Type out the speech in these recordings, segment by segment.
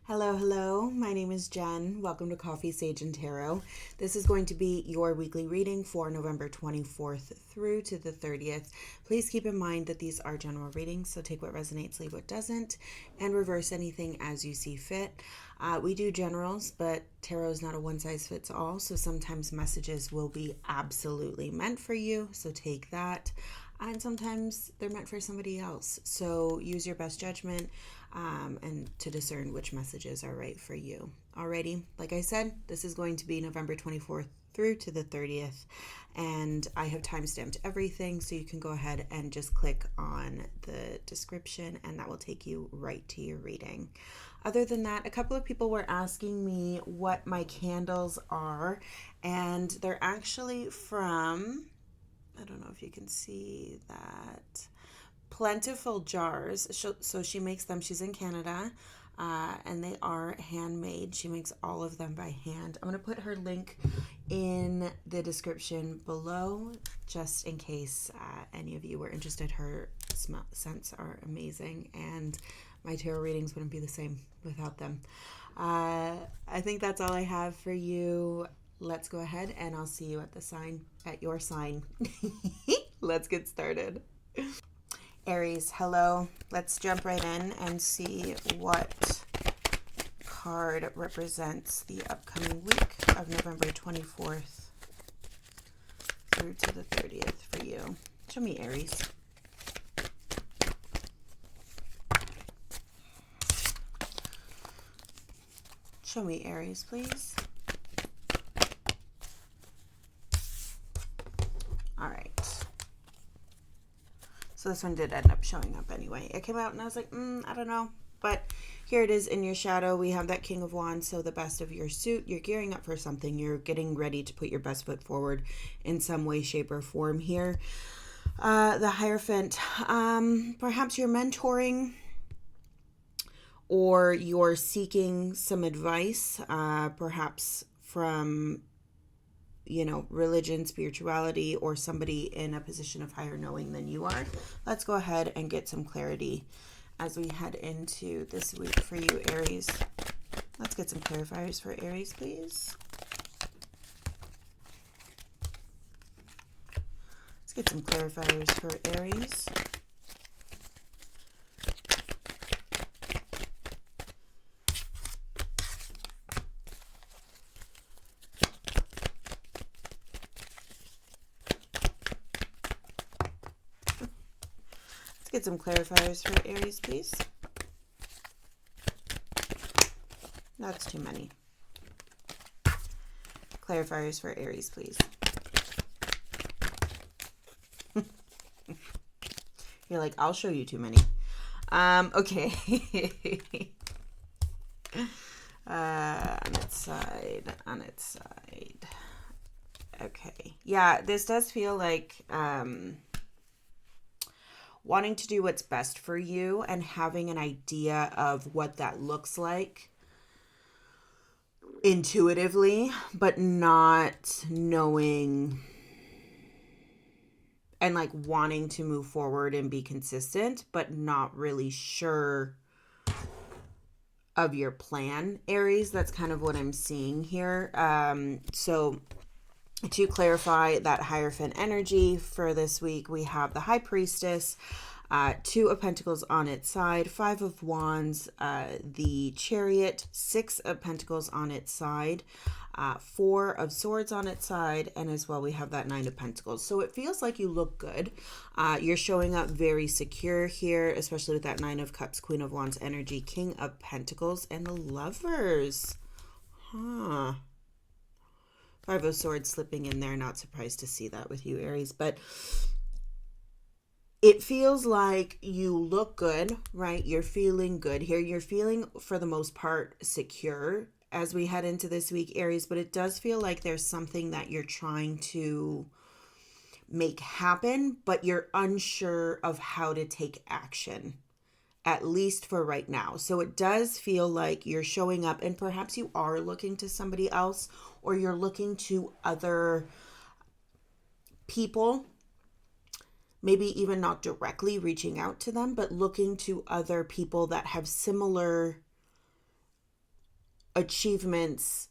Hello, hello. My name is Jen. Welcome to Coffee, Sage, and Tarot. This is going to be your weekly reading for November 24th through to the 30th. Please keep in mind that these are general readings, so take what resonates, leave what doesn't, and reverse anything as you see fit. We do generals, but tarot is not a one-size-fits-all, so sometimes messages will be absolutely meant for you, so take that. And sometimes they're meant for somebody else, so use your best judgment and to discern which messages are right for you. Alrighty, like I said, this is going to be November 24th through to the 30th, and I have time-stamped everything, so you can go ahead and just click on the description and that will take you right to your reading. Other than that, a couple of people were asking me what my candles are, and they're actually from, I don't know if you can see that, Plentiful Jhars. So she makes them. She's in Canada, and they are handmade. She makes all of them by hand. I'm going to put her link in the description below, just in case any of you were interested. Her scents are amazing, and my tarot readings wouldn't be the same without them. I think that's all I have for you. Let's go ahead, and I'll see you at your sign. Let's get started. Aries, hello. Let's jump right in and see what card represents the upcoming week of November 24th through to the 30th for you. Show me, Aries. Show me, Aries, please. All right. So this one did end up showing up anyway. It came out and I was like, I don't know. But here it is in your shadow. We have that King of Wands. So the best of your suit. You're gearing up for something. You're getting ready to put your best foot forward in some way, shape, or form here. The Hierophant. Perhaps you're mentoring or you're seeking some advice. Perhaps from religion, spirituality, or somebody in a position of higher knowing than you are. Let's go ahead and get some clarity as we head into this week for you, Aries. Let's get some clarifiers for Aries, please. Let's get some clarifiers for Aries. Get some clarifiers for Aries, please. That's too many. Clarifiers for Aries, please. You're like, I'll show you too many. Okay. On its side. Okay. Yeah, this does feel like wanting to do what's best for you and having an idea of what that looks like intuitively, but not knowing, and like wanting to move forward and be consistent, but not really sure of your plan, Aries. That's kind of what I'm seeing here. So to clarify that Hierophant energy for this week, we have the High Priestess, Two of Pentacles on its side, Five of Wands, the Chariot, Six of Pentacles on its side, Four of Swords on its side, and as well we have that Nine of Pentacles. So it feels like you look good. You're showing up very secure here, especially with that Nine of Cups, Queen of Wands energy, King of Pentacles, and the Lovers. Five of Swords slipping in there. Not surprised to see that with you, Aries. But it feels like you look good, right? You're feeling good here. You're feeling, for the most part, secure as we head into this week, Aries. But it does feel like there's something that you're trying to make happen, but you're unsure of how to take action, at least for right now. So it does feel like you're showing up, and perhaps you are looking to somebody else, or you're looking to other people, maybe even not directly reaching out to them, but looking to other people that have similar achievements,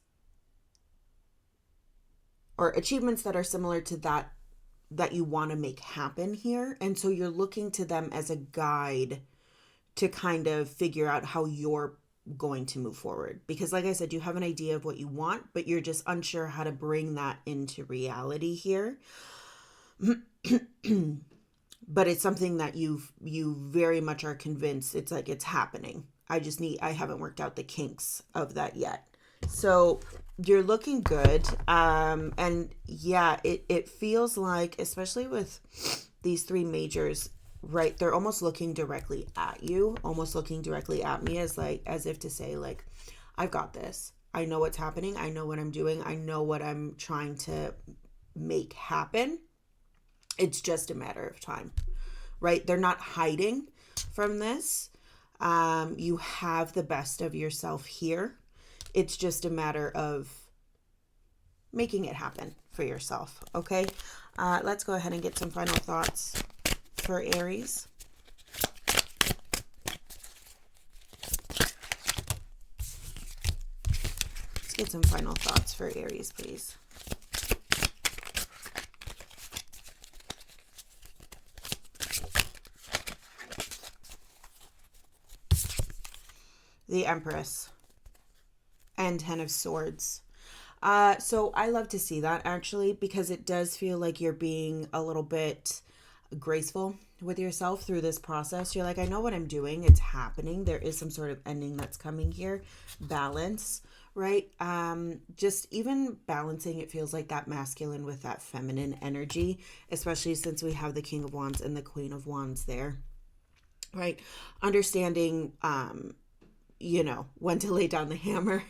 or achievements that are similar to that you want to make happen here. And so you're looking to them as a guide to kind of figure out how you're going to move forward. Because like I said, you have an idea of what you want, but you're just unsure how to bring that into reality here. But it's something that you very much are convinced it's like it's happening. I haven't worked out the kinks of that yet. So you're looking good. And yeah, it feels like, especially with these three majors, right? They're almost looking directly at you, almost looking directly at me as if to say, like, I've got this. I know what's happening. I know what I'm doing. I know what I'm trying to make happen. It's just a matter of time, right? They're not hiding from this. You have the best of yourself here. It's just a matter of making it happen for yourself, okay? Let's go ahead and get some final thoughts for Aries. Let's get some final thoughts for Aries, please. The Empress and 10 of Swords. So I love to see that, actually, because it does feel like you're being a little bit graceful with yourself through this process. You're like, I know what I'm doing. It's happening. There is some sort of ending that's coming here. Balance, right? Just even balancing, it feels like that masculine with that feminine energy, especially since we have the King of Wands and the Queen of Wands there, right? Understanding, when to lay down the hammer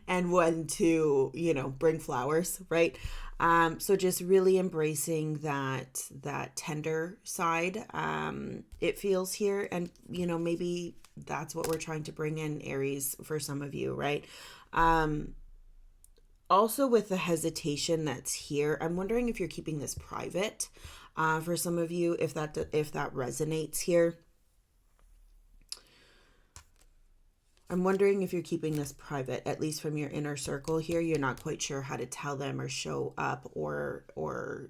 and when to, bring flowers, right? So just really embracing that tender side, it feels here. And, maybe that's what we're trying to bring in, Aries, for some of you, right? Also with the hesitation that's here, I'm wondering if you're keeping this private, for some of you, if that resonates here. I'm wondering if you're keeping this private, at least from your inner circle here. You're not quite sure how to tell them or show up or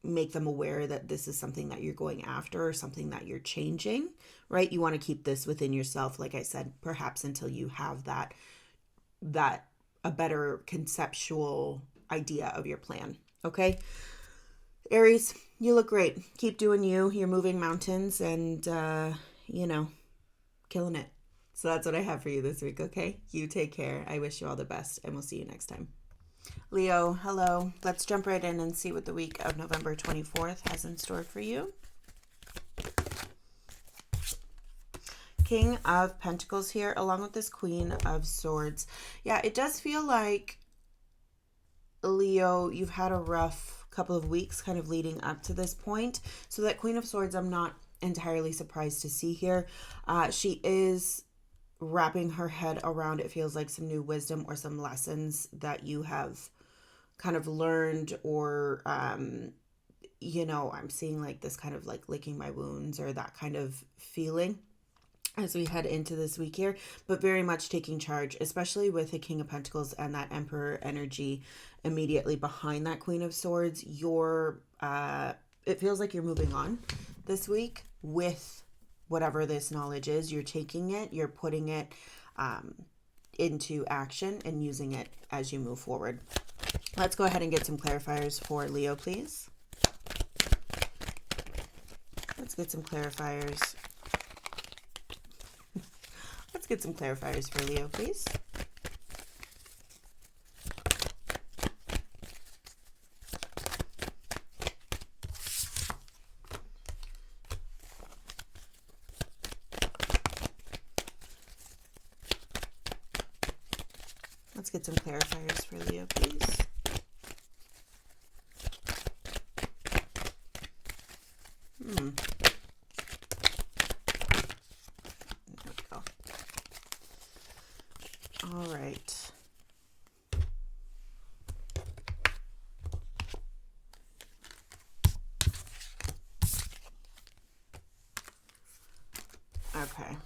make them aware that this is something that you're going after or something that you're changing, right? You want to keep this within yourself, like I said, perhaps until you have that a better conceptual idea of your plan, okay? Aries, you look great. Keep doing you. You're moving mountains and, killing it. So that's what I have for you this week, okay? You take care. I wish you all the best, and we'll see you next time. Leo, hello. Let's jump right in and see what the week of November 24th has in store for you. King of Pentacles here, along with this Queen of Swords. Yeah, it does feel like, Leo, you've had a rough couple of weeks kind of leading up to this point. So that Queen of Swords, I'm not entirely surprised to see here. She is wrapping her head around, it feels like, some new wisdom or some lessons that you have kind of learned, or I'm seeing like this kind of like licking my wounds or that kind of feeling as we head into this week here, but very much taking charge, especially with the King of Pentacles and that Emperor energy immediately behind that Queen of Swords. It feels like you're moving on this week with whatever this knowledge is. You're taking it, you're putting it into action and using it as you move forward. Let's go ahead and get some clarifiers for Leo, please. Let's get some clarifiers. Let's get some clarifiers for Leo, please. Let's get some clarifiers for Leo, please. There we go. All right. Okay.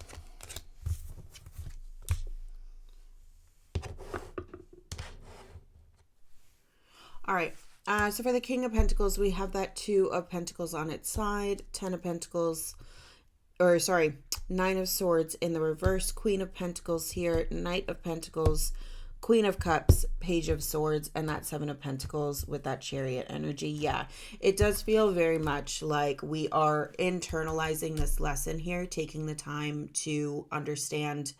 All right. So for the King of Pentacles, we have that Two of Pentacles on its side, Ten of Pentacles, or sorry, Nine of Swords in the reverse, Queen of Pentacles here, Knight of Pentacles, Queen of Cups, Page of Swords, and that Seven of Pentacles with that Chariot energy. Yeah, it does feel very much like we are internalizing this lesson here, taking the time to understand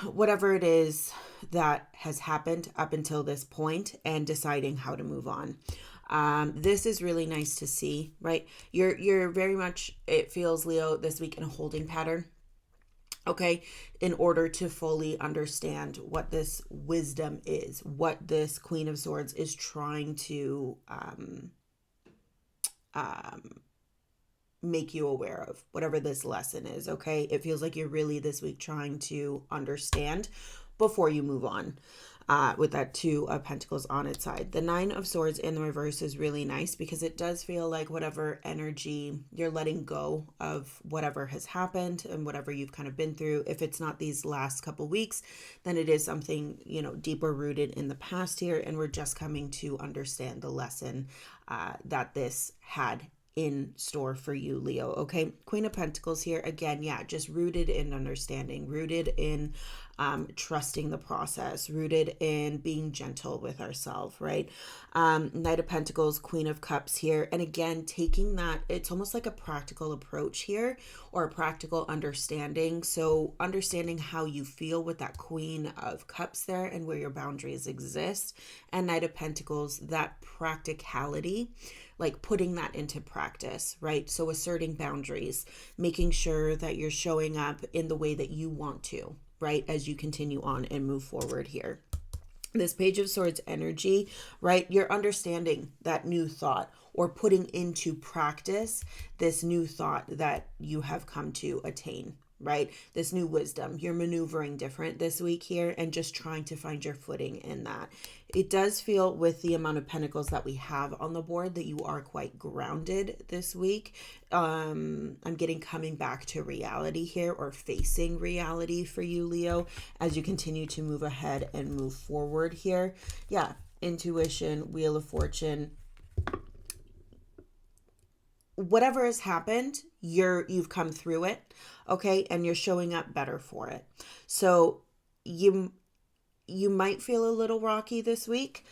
whatever it is that has happened up until this point and deciding how to move on. This is really nice to see, right? You're very much, it feels, Leo, this week in a holding pattern. Okay, in order to fully understand what this wisdom is, what this Queen of Swords is trying to make you aware of, whatever this lesson is. Okay, it feels like you're really this week trying to understand before you move on. With that Two of Pentacles on its side. The Nine of Swords in the reverse is really nice because it does feel like whatever energy you're letting go of, whatever has happened and whatever you've kind of been through. If it's not these last couple weeks, then it is something, you know, deeper rooted in the past here. And we're just coming to understand the lesson that this had in store for you, Leo. Okay, Queen of Pentacles here again. Yeah, just rooted in understanding, rooted in trusting the process, rooted in being gentle with ourselves, right? Knight of Pentacles, Queen of Cups here, and again taking that, it's almost like a practical approach here, or a practical understanding. So understanding how you feel with that Queen of Cups there and where your boundaries exist, and Knight of Pentacles, that practicality, like putting that into practice, right? So asserting boundaries, making sure that you're showing up in the way that you want to, right? As you continue on and move forward here. This Page of Swords energy, right? You're understanding that new thought or putting into practice this new thought that you have come to attain, right? This new wisdom. You're maneuvering different this week here and just trying to find your footing in that. It does feel, with the amount of pentacles that we have on the board, that you are quite grounded this week. I'm getting coming back to reality here, or facing reality for you, Leo, as you continue to move ahead and move forward here. Yeah, intuition, Wheel of Fortune. Whatever has happened, you've come through it, okay, and you're showing up better for it. So you might feel a little rocky this week.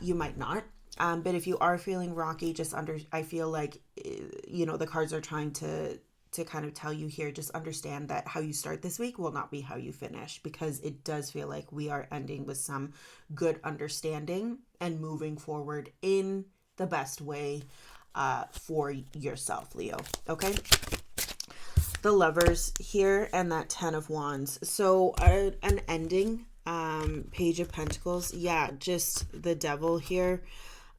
You might not. But if you are feeling rocky, I feel like, you know, the cards are trying to kind of tell you here, just understand that how you start this week will not be how you finish, because it does feel like we are ending with some good understanding and moving forward in the best way for yourself, Leo. Okay. The Lovers here and that Ten of Wands. So an ending. Page of Pentacles. Yeah, just the Devil here.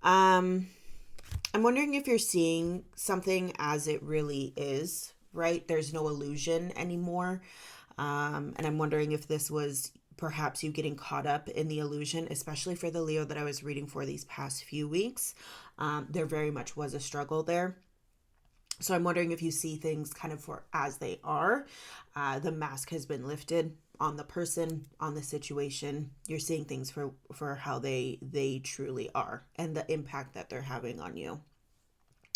I'm wondering if you're seeing something as it really is, right? There's no illusion anymore. And I'm wondering if this was perhaps you getting caught up in the illusion, especially for the Leo that I was reading for these past few weeks. There very much was a struggle there. So I'm wondering if you see things kind of for as they are. The mask has been lifted on the person, on the situation. You're seeing things for how they truly are and the impact that they're having on you.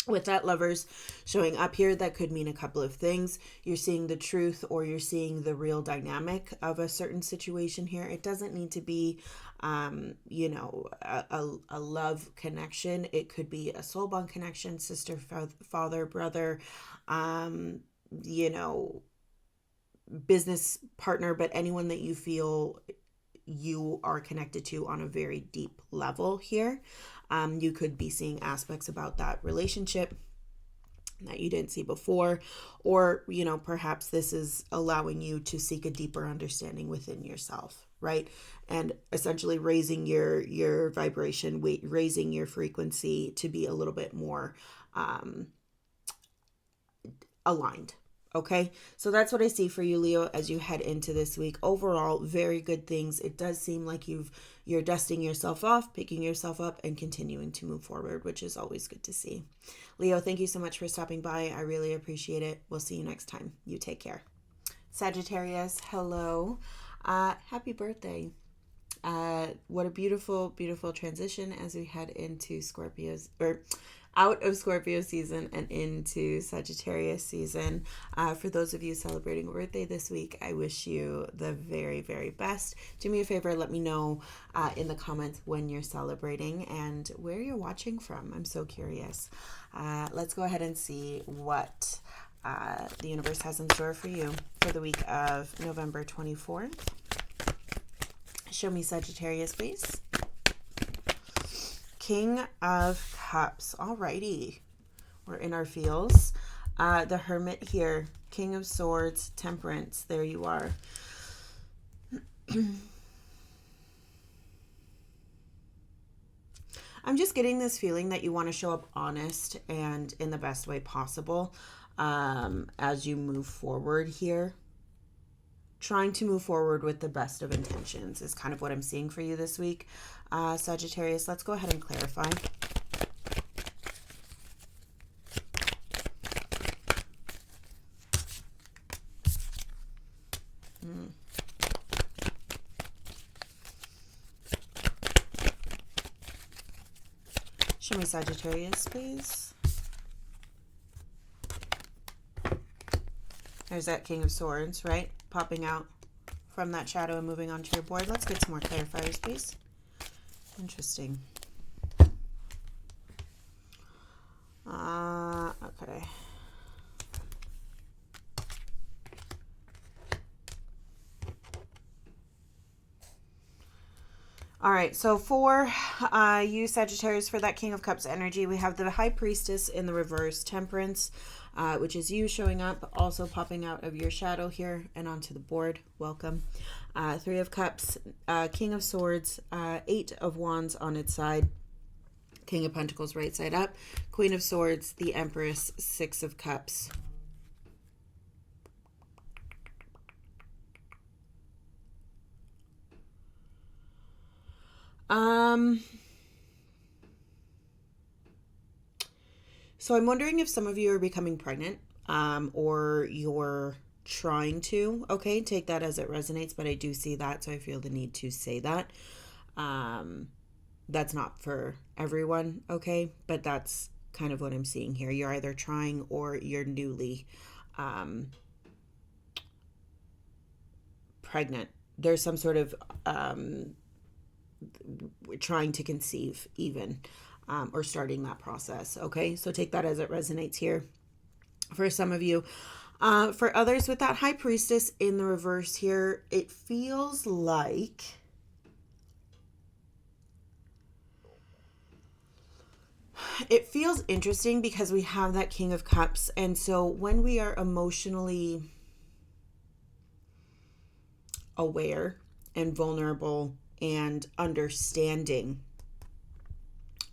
With that Lovers showing up here, that could mean a couple of things. You're seeing the truth, or you're seeing the real dynamic of a certain situation here. It doesn't need to be, you know, a love connection. It could be a soul bond connection, sister, father, brother, you know, business partner, but anyone that you feel you are connected to on a very deep level here. You could be seeing aspects about that relationship that you didn't see before, or, you know, perhaps this is allowing you to seek a deeper understanding within yourself, right? And essentially raising your vibration, raising your frequency to be a little bit more aligned. Okay, so that's what I see for you, Leo, as you head into this week. Overall, very good things. It does seem like you're dusting yourself off, picking yourself up, and continuing to move forward, which is always good to see. Leo, thank you so much for stopping by. I really appreciate it. We'll see you next time. You take care. Sagittarius, hello. Happy birthday. What a beautiful, beautiful transition as we head into Scorpio's, or out of Scorpio season and into Sagittarius season. For those of you celebrating a birthday this week, I wish you the very, very best. Do me a favor, let me know in the comments when you're celebrating and where you're watching from. I'm so curious. Let's go ahead and see what the universe has in store for you for the week of November 24th. Show me Sagittarius, please. King of Cups. Alrighty. We're in our feels. The Hermit here. King of Swords. Temperance. There you are. I'm just getting this feeling that you want to show up honest and in the best way possible as you move forward here. Trying to move forward with the best of intentions is kind of what I'm seeing for you this week. Sagittarius, let's go ahead and clarify. Show me Sagittarius, please. There's that King of Swords, right? Popping out from that shadow and moving onto your board. Let's get some more clarifiers, please. Interesting. Okay. All right, so for you, Sagittarius, for that King of Cups energy, we have the High Priestess in the reverse, Temperance, which is you showing up, also popping out of your shadow here and onto the board. Welcome. Three of Cups, King of Swords, Eight of Wands on its side, King of Pentacles right side up, Queen of Swords, the Empress, Six of Cups. So I'm wondering if some of you are becoming pregnant, or you're trying to, okay, take that as it resonates, but I do see that, so I feel the need to say that. That's not for everyone, okay, but that's kind of what I'm seeing here. You're either trying or you're newly pregnant. There's some sort of trying to conceive even, or starting that process. Okay, so take that as it resonates here for some of you. For others, with that High Priestess in the reverse here, it feels like it feels interesting because we have that King of Cups, and so when we are emotionally aware and vulnerable and understanding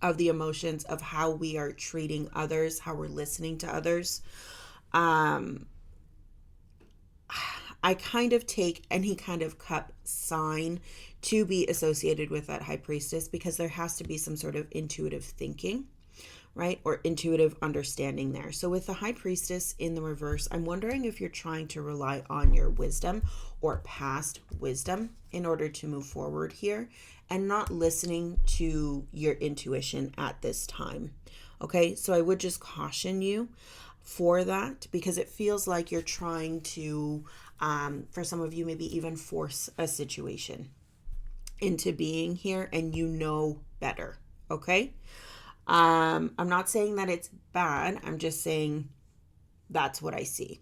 of the emotions of how we are treating others, how we're listening to others, I kind of take any kind of cup sign to be associated with that High Priestess, because there has to be some sort of intuitive thinking, right? Or intuitive understanding there. So with the High Priestess in the reverse, I'm wondering if you're trying to rely on your wisdom or past wisdom in order to move forward here and not listening to your intuition at this time. Okay, so I would just caution you for that, because it feels like you're trying to, for some of you, maybe even force a situation into being here, and you know better. Okay. I'm not saying that it's bad. I'm just saying that's what I see.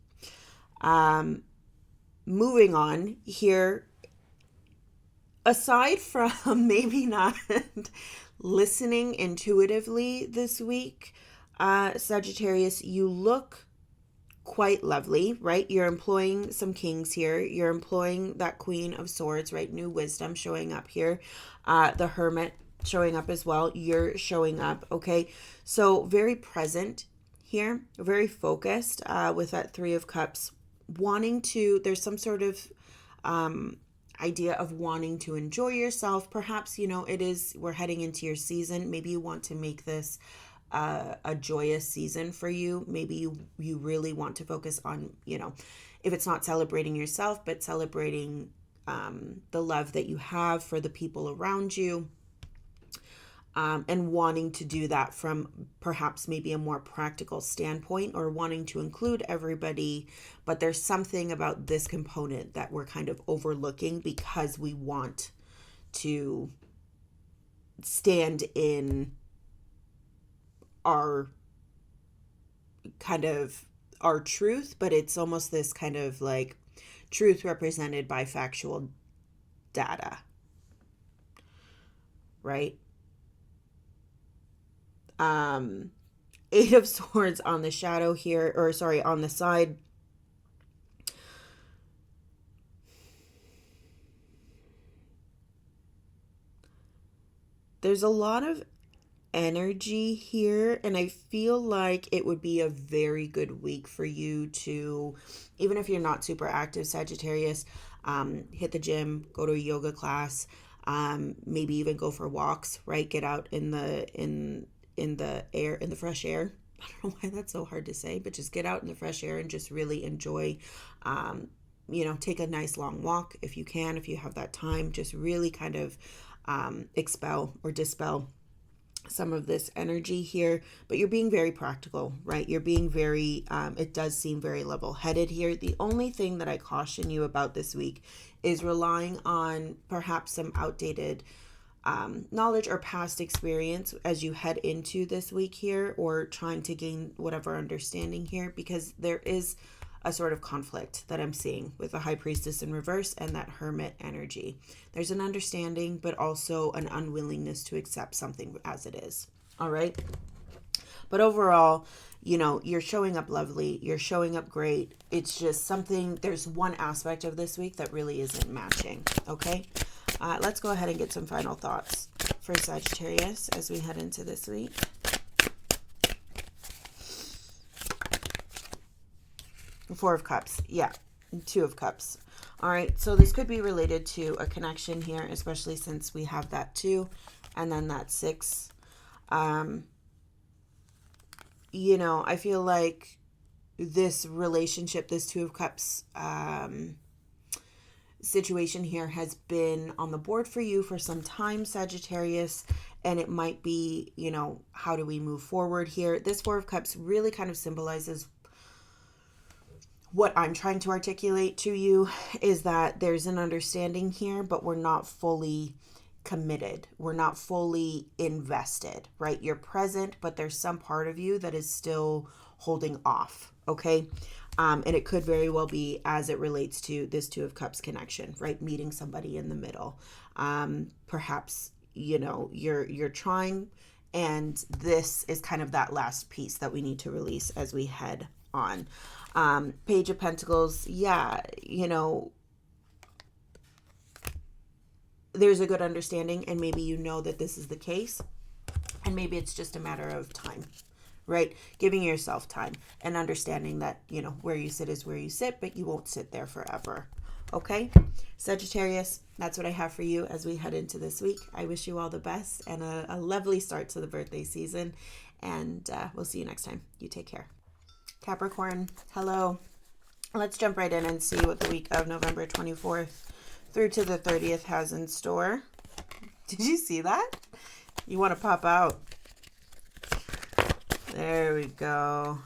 Moving on here, aside from maybe not listening intuitively this week, Sagittarius, you look quite lovely, right? You're employing some kings here. You're employing that Queen of Swords, right? New wisdom showing up here. The Hermit showing up as well. You're showing up, okay? So very present here, very focused with that Three of Cups, wanting to, there's some sort of idea of wanting to enjoy yourself. Perhaps, it is, we're heading into your season. Maybe you want to make this a joyous season for you. Maybe you really want to focus on, if it's not celebrating yourself, but celebrating the love that you have for the people around you, and wanting to do that from perhaps maybe a more practical standpoint, or wanting to include everybody. But there's something about this component that we're kind of overlooking because we want to stand in our truth, but it's almost this kind of like truth represented by factual data, right? Eight of Swords on the shadow here, or sorry, on the side. There's a lot of energy here, and I feel like it would be a very good week for you to, even if you're not super active, Sagittarius, hit the gym, go to a yoga class, maybe even go for walks, right? Get out in the air, in the fresh air. I don't know why that's so hard to say, but just get out in the fresh air and just really enjoy, take a nice long walk if you can, if you have that time. Just really kind of expel or dispel some of this energy here. But you're being very practical, right? You're being very, it does seem very level-headed here. The only thing that I caution you about this week is relying on perhaps some outdated knowledge or past experience as you head into this week here, or trying to gain whatever understanding here, because there is a sort of conflict that I'm seeing with the High Priestess in reverse and that Hermit energy. There's an understanding, but also an unwillingness to accept something as it is. All right. But overall, you're showing up lovely. You're showing up great. It's just something, there's one aspect of this week that really isn't matching. Okay. Let's go ahead and get some final thoughts for Sagittarius as we head into this week. Four of Cups. Yeah. Two of Cups. All right. So this could be related to a connection here, especially since we have that 2 and then that 6. I feel like this relationship, this 2 of Cups situation here has been on the board for you for some time, Sagittarius, and it might be, how do we move forward here? This 4 of Cups really kind of symbolizes what I'm trying to articulate to you, is that there's an understanding here, but we're not fully committed. We're not fully invested, right? You're present, but there's some part of you that is still holding off, okay? And it could very well be as it relates to this 2 of Cups connection, right? Meeting somebody in the middle. Perhaps, you're trying, and this is kind of that last piece that we need to release as we head on. Page of Pentacles. Yeah, there's a good understanding, and maybe that this is the case, and maybe it's just a matter of time, right? Giving yourself time and understanding that, where you sit is where you sit, but you won't sit there forever. Okay, Sagittarius, that's what I have for you as we head into this week. I wish you all the best and a lovely start to the birthday season, and we'll see you next time. You take care. Capricorn, hello. Let's jump right in and see what the week of November 24th through to the 30th has in store. Did you see that? You want to pop out. There we go.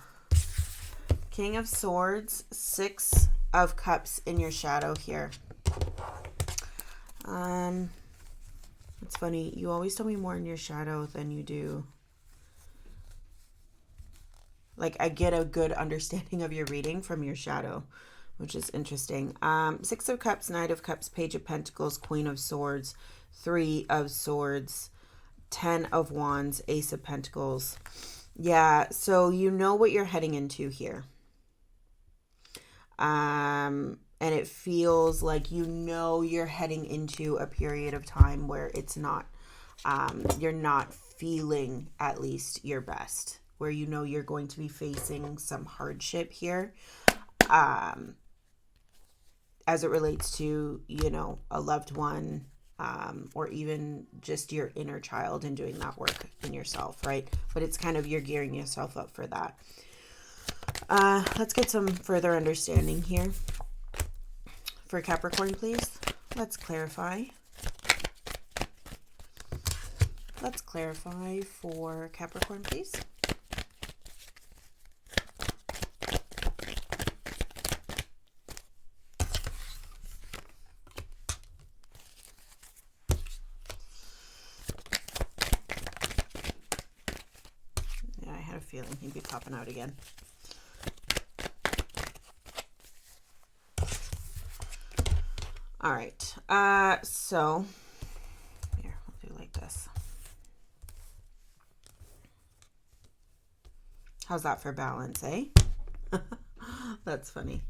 King of Swords, 6 of Cups in your shadow here. It's funny. You always tell me more in your shadow than you do. Like, I get a good understanding of your reading from your shadow, which is interesting. 6 of Cups, Knight of Cups, Page of Pentacles, Queen of Swords, 3 of Swords, 10 of Wands, Ace of Pentacles. Yeah, so you know what you're heading into here. And it feels like you're heading into a period of time where it's not, you're not feeling at least your best, where you're going to be facing some hardship here, as it relates to, a loved one, or even just your inner child and doing that work in yourself, right? But it's kind of, you're gearing yourself up for that. Let's get some further understanding here for Capricorn, please. Let's clarify. Let's clarify for Capricorn, please. Yeah, I had a feeling he'd be popping out again. All right. So here, we'll do like this. How's that for balance, eh? That's funny.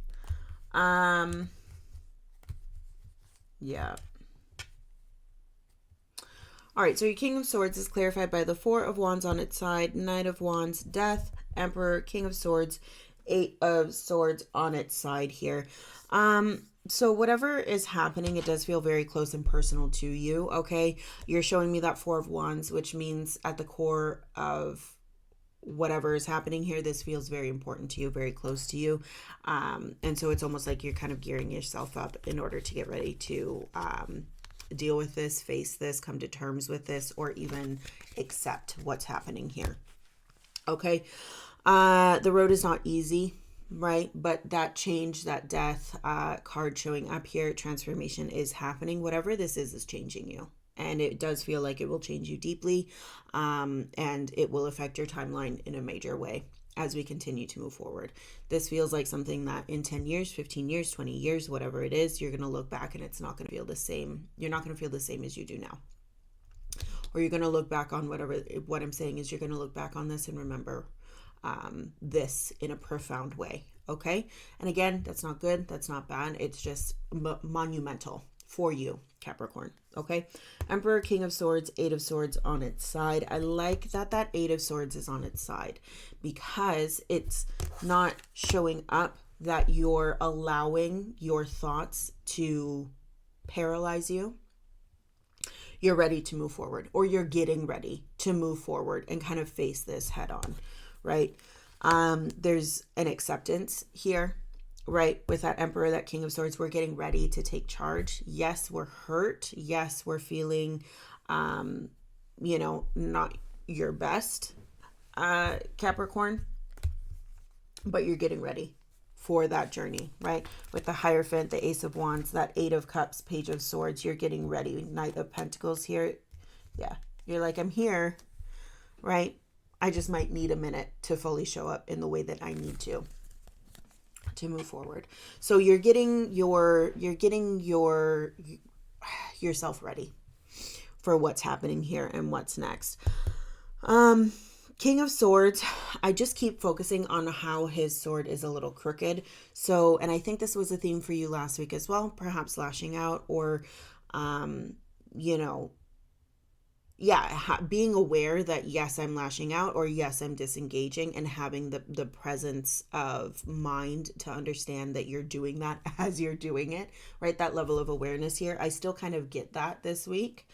Yeah. All right, so your King of Swords is clarified by the Four of Wands on its side, Knight of Wands, Death, Emperor, King of Swords, Eight of Swords on its side here. So whatever is happening, it does feel very close and personal to you, okay? You're showing me that Four of Wands, which means at the core of whatever is happening here, this feels very important to you, very close to you. And so it's almost like you're kind of gearing yourself up in order to get ready to deal with this, face this, come to terms with this, or even accept what's happening here. Okay. The road is not easy, right? But that change, that death card showing up here, transformation is happening. Whatever this is changing you. And it does feel like it will change you deeply, and it will affect your timeline in a major way as we continue to move forward. This feels like something that in 10 years, 15 years, 20 years, whatever it is, you're going to look back and it's not going to feel the same. You're not going to feel the same as you do now. Or you're going to look back on what I'm saying is you're going to look back on this and remember this in a profound way. Okay. And again, that's not good. That's not bad. It's just monumental for you, Capricorn. Okay. Emperor, King of Swords, Eight of Swords on its side. I like that Eight of Swords is on its side because it's not showing up that you're allowing your thoughts to paralyze you. You're ready to move forward, or you're getting ready to move forward and kind of face this head on, right? There's an acceptance here, right? With that Emperor, that King of Swords, we're getting ready to take charge. Yes, we're hurt. Yes, we're feeling, not your best, Capricorn, but you're getting ready for that journey, right? With the Hierophant, the Ace of Wands, that Eight of Cups, Page of Swords, you're getting ready. Knight of Pentacles here. Yeah. You're like, I'm here, right? I just might need a minute to fully show up in the way that I need to move forward. So you're getting yourself ready for what's happening here and what's next. King of Swords, I just keep focusing on how his sword is a little crooked. So, and I think this was a theme for you last week as well, perhaps lashing out or, being aware that yes, I'm lashing out, or yes, I'm disengaging, and having the presence of mind to understand that you're doing that as you're doing it, right? That level of awareness here. I still kind of get that this week.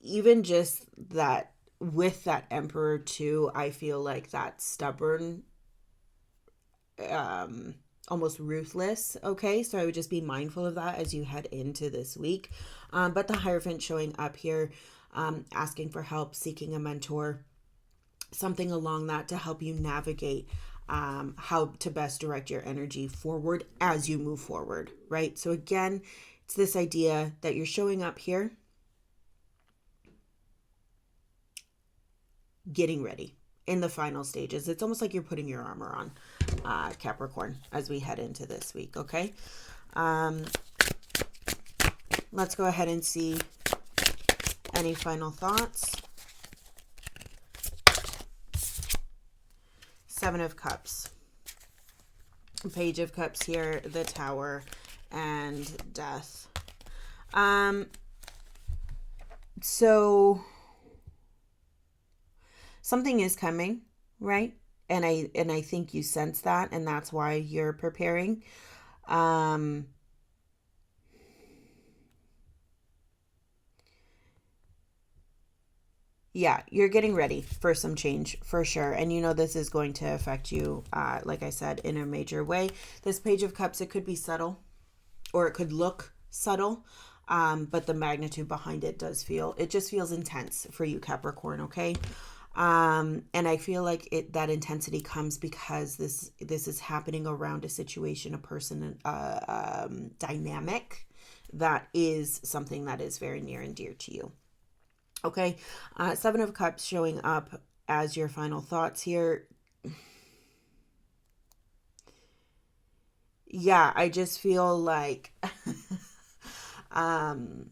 Even just that with that Emperor too, I feel like that stubborn, almost ruthless. Okay. So I would just be mindful of that as you head into this week. But the Hierophant showing up here, asking for help, seeking a mentor, something along that to help you navigate how to best direct your energy forward as you move forward, right? So again, it's this idea that you're showing up here, getting ready in the final stages. It's almost like you're putting your armor on, Capricorn, as we head into this week. Okay. Let's go ahead and see any final thoughts. Seven of Cups, Page of Cups here, the Tower, and Death. So something is coming, right? And I think you sense that, and that's why you're preparing. Yeah, you're getting ready for some change for sure. And you know, this is going to affect you, like I said, in a major way. This Page of Cups, it could be subtle or it could look subtle. But the magnitude behind it it just feels intense for you, Capricorn, okay? And I feel like that intensity comes because this is happening around a situation, a person, dynamic that is something that is very near and dear to you. Okay, Seven of Cups showing up as your final thoughts here. Yeah, I just feel like um,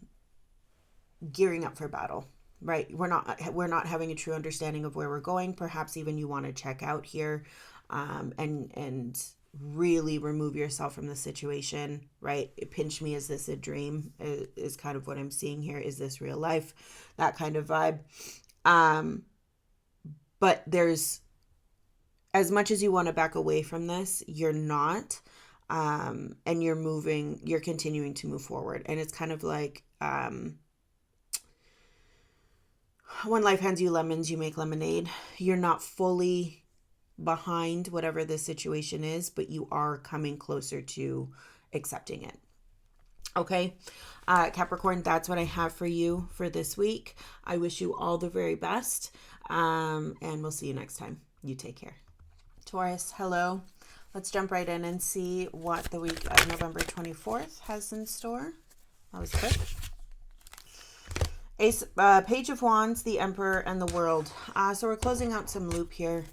gearing up for battle. Right, we're not having a true understanding of where we're going. Perhaps even you want to check out here, and really remove yourself from the situation. Right, pinch me. Is this a dream? Is kind of what I'm seeing here. Is this real life? That kind of vibe. Um, but there's, as much as you want to back away from this, you're not. And you're continuing to move forward. And it's kind of like, when life hands you lemons, you make lemonade. You're not fully behind whatever the situation is, but you are coming closer to accepting it. Okay, Capricorn, that's what I have for you for this week. I wish you all the very best, and we'll see you next time. You take care. Taurus, hello. Let's jump right in and see what the week of November 24th has in store. That was quick. Page of Wands, the Emperor, and the World. So we're closing out some loop here.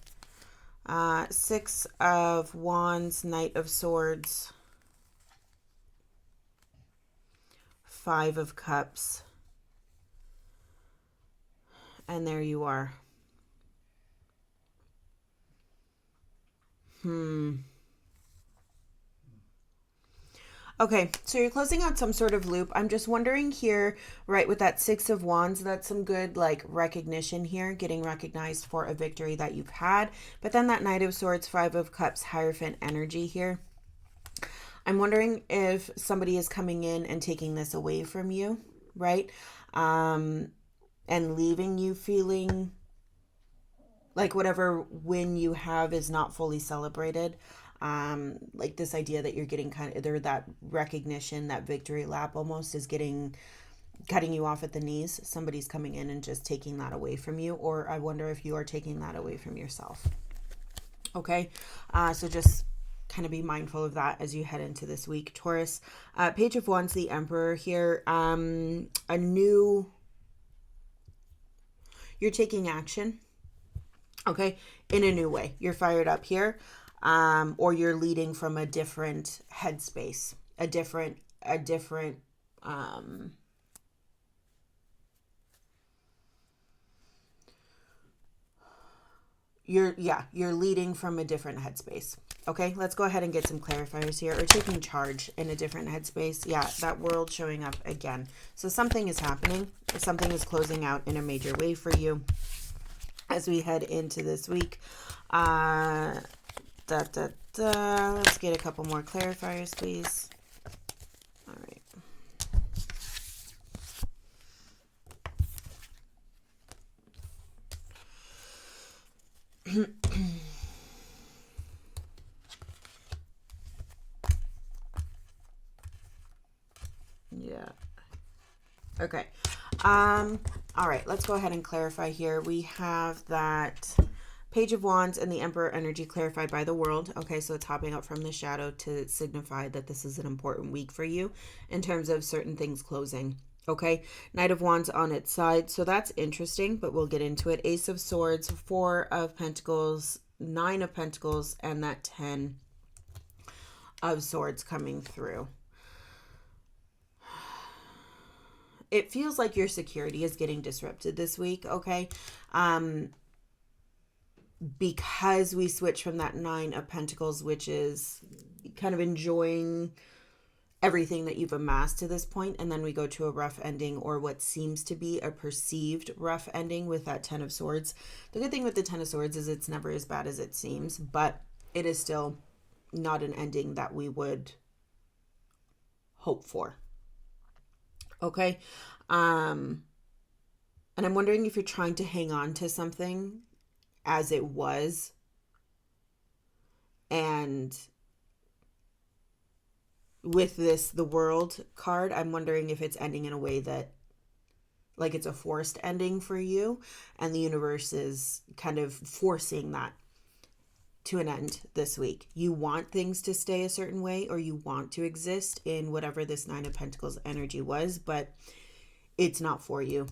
Six of Wands, Knight of Swords, Five of Cups, and there you are. Okay, so you're closing out some sort of loop. I'm just wondering here, right, with that Six of Wands, that's some good like recognition here, getting recognized for a victory that you've had. But then that Knight of Swords, Five of Cups, Hierophant energy here. I'm wondering if somebody is coming in and taking this away from you, right? And leaving you feeling like whatever win you have is not fully celebrated. Like this idea that you're getting kind of there, that recognition, that victory lap almost is cutting you off at the knees. Somebody's coming in and just taking that away from you, or I wonder if you are taking that away from yourself. Okay, so just kind of be mindful of that as you head into this week, Taurus. Page of Wands, the Emperor here. You're taking action. Okay, in a new way. You're fired up here, or you're leading from a different headspace, a different, you're leading from a different headspace. Okay, let's go ahead and get some clarifiers here. Or taking charge in a different headspace. Yeah, that World showing up again. So something is happening. Something is closing out in a major way for you as we head into this week. Let's get a couple more clarifiers, please. All right. Yeah. Okay. All right, let's go ahead and clarify here. We have that Page of Wands and the Emperor energy clarified by the World. Okay, so it's hopping up from the shadow to signify that this is an important week for you in terms of certain things closing. Okay, Knight of Wands on its side. So that's interesting, but we'll get into it. Ace of Swords, Four of Pentacles, Nine of Pentacles, and that 10 of Swords coming through. It feels like your security is getting disrupted this week, okay? Because we switch from that Nine of Pentacles, which is kind of enjoying everything that you've amassed to this point, and then we go to a rough ending, or what seems to be a perceived rough ending with that Ten of Swords. The good thing with the Ten of Swords is it's never as bad as it seems, but it is still not an ending that we would hope for. Okay. And I'm wondering if you're trying to hang on to something as it was, and with this, the World card, I'm wondering if it's ending in a way that, like, it's a forced ending for you, and the universe is kind of forcing that to an end this week. You want things to stay a certain way, or you want to exist in whatever this Nine of Pentacles energy was, but it's not for you.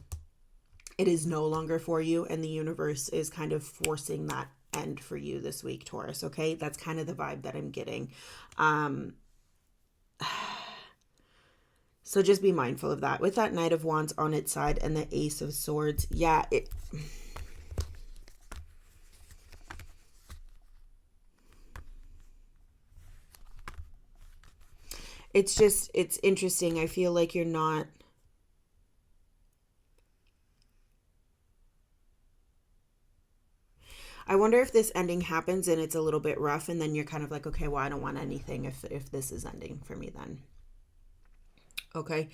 It is no longer for you, and the universe is kind of forcing that end for you this week, Taurus, okay? That's kind of the vibe that I'm getting. So just be mindful of that. With that Knight of Wands on its side and the Ace of Swords, yeah, it's interesting. I feel like you're not... I wonder if this ending happens and it's a little bit rough, and then you're kind of like, okay, well, I don't want anything if this is ending for me then. Okay.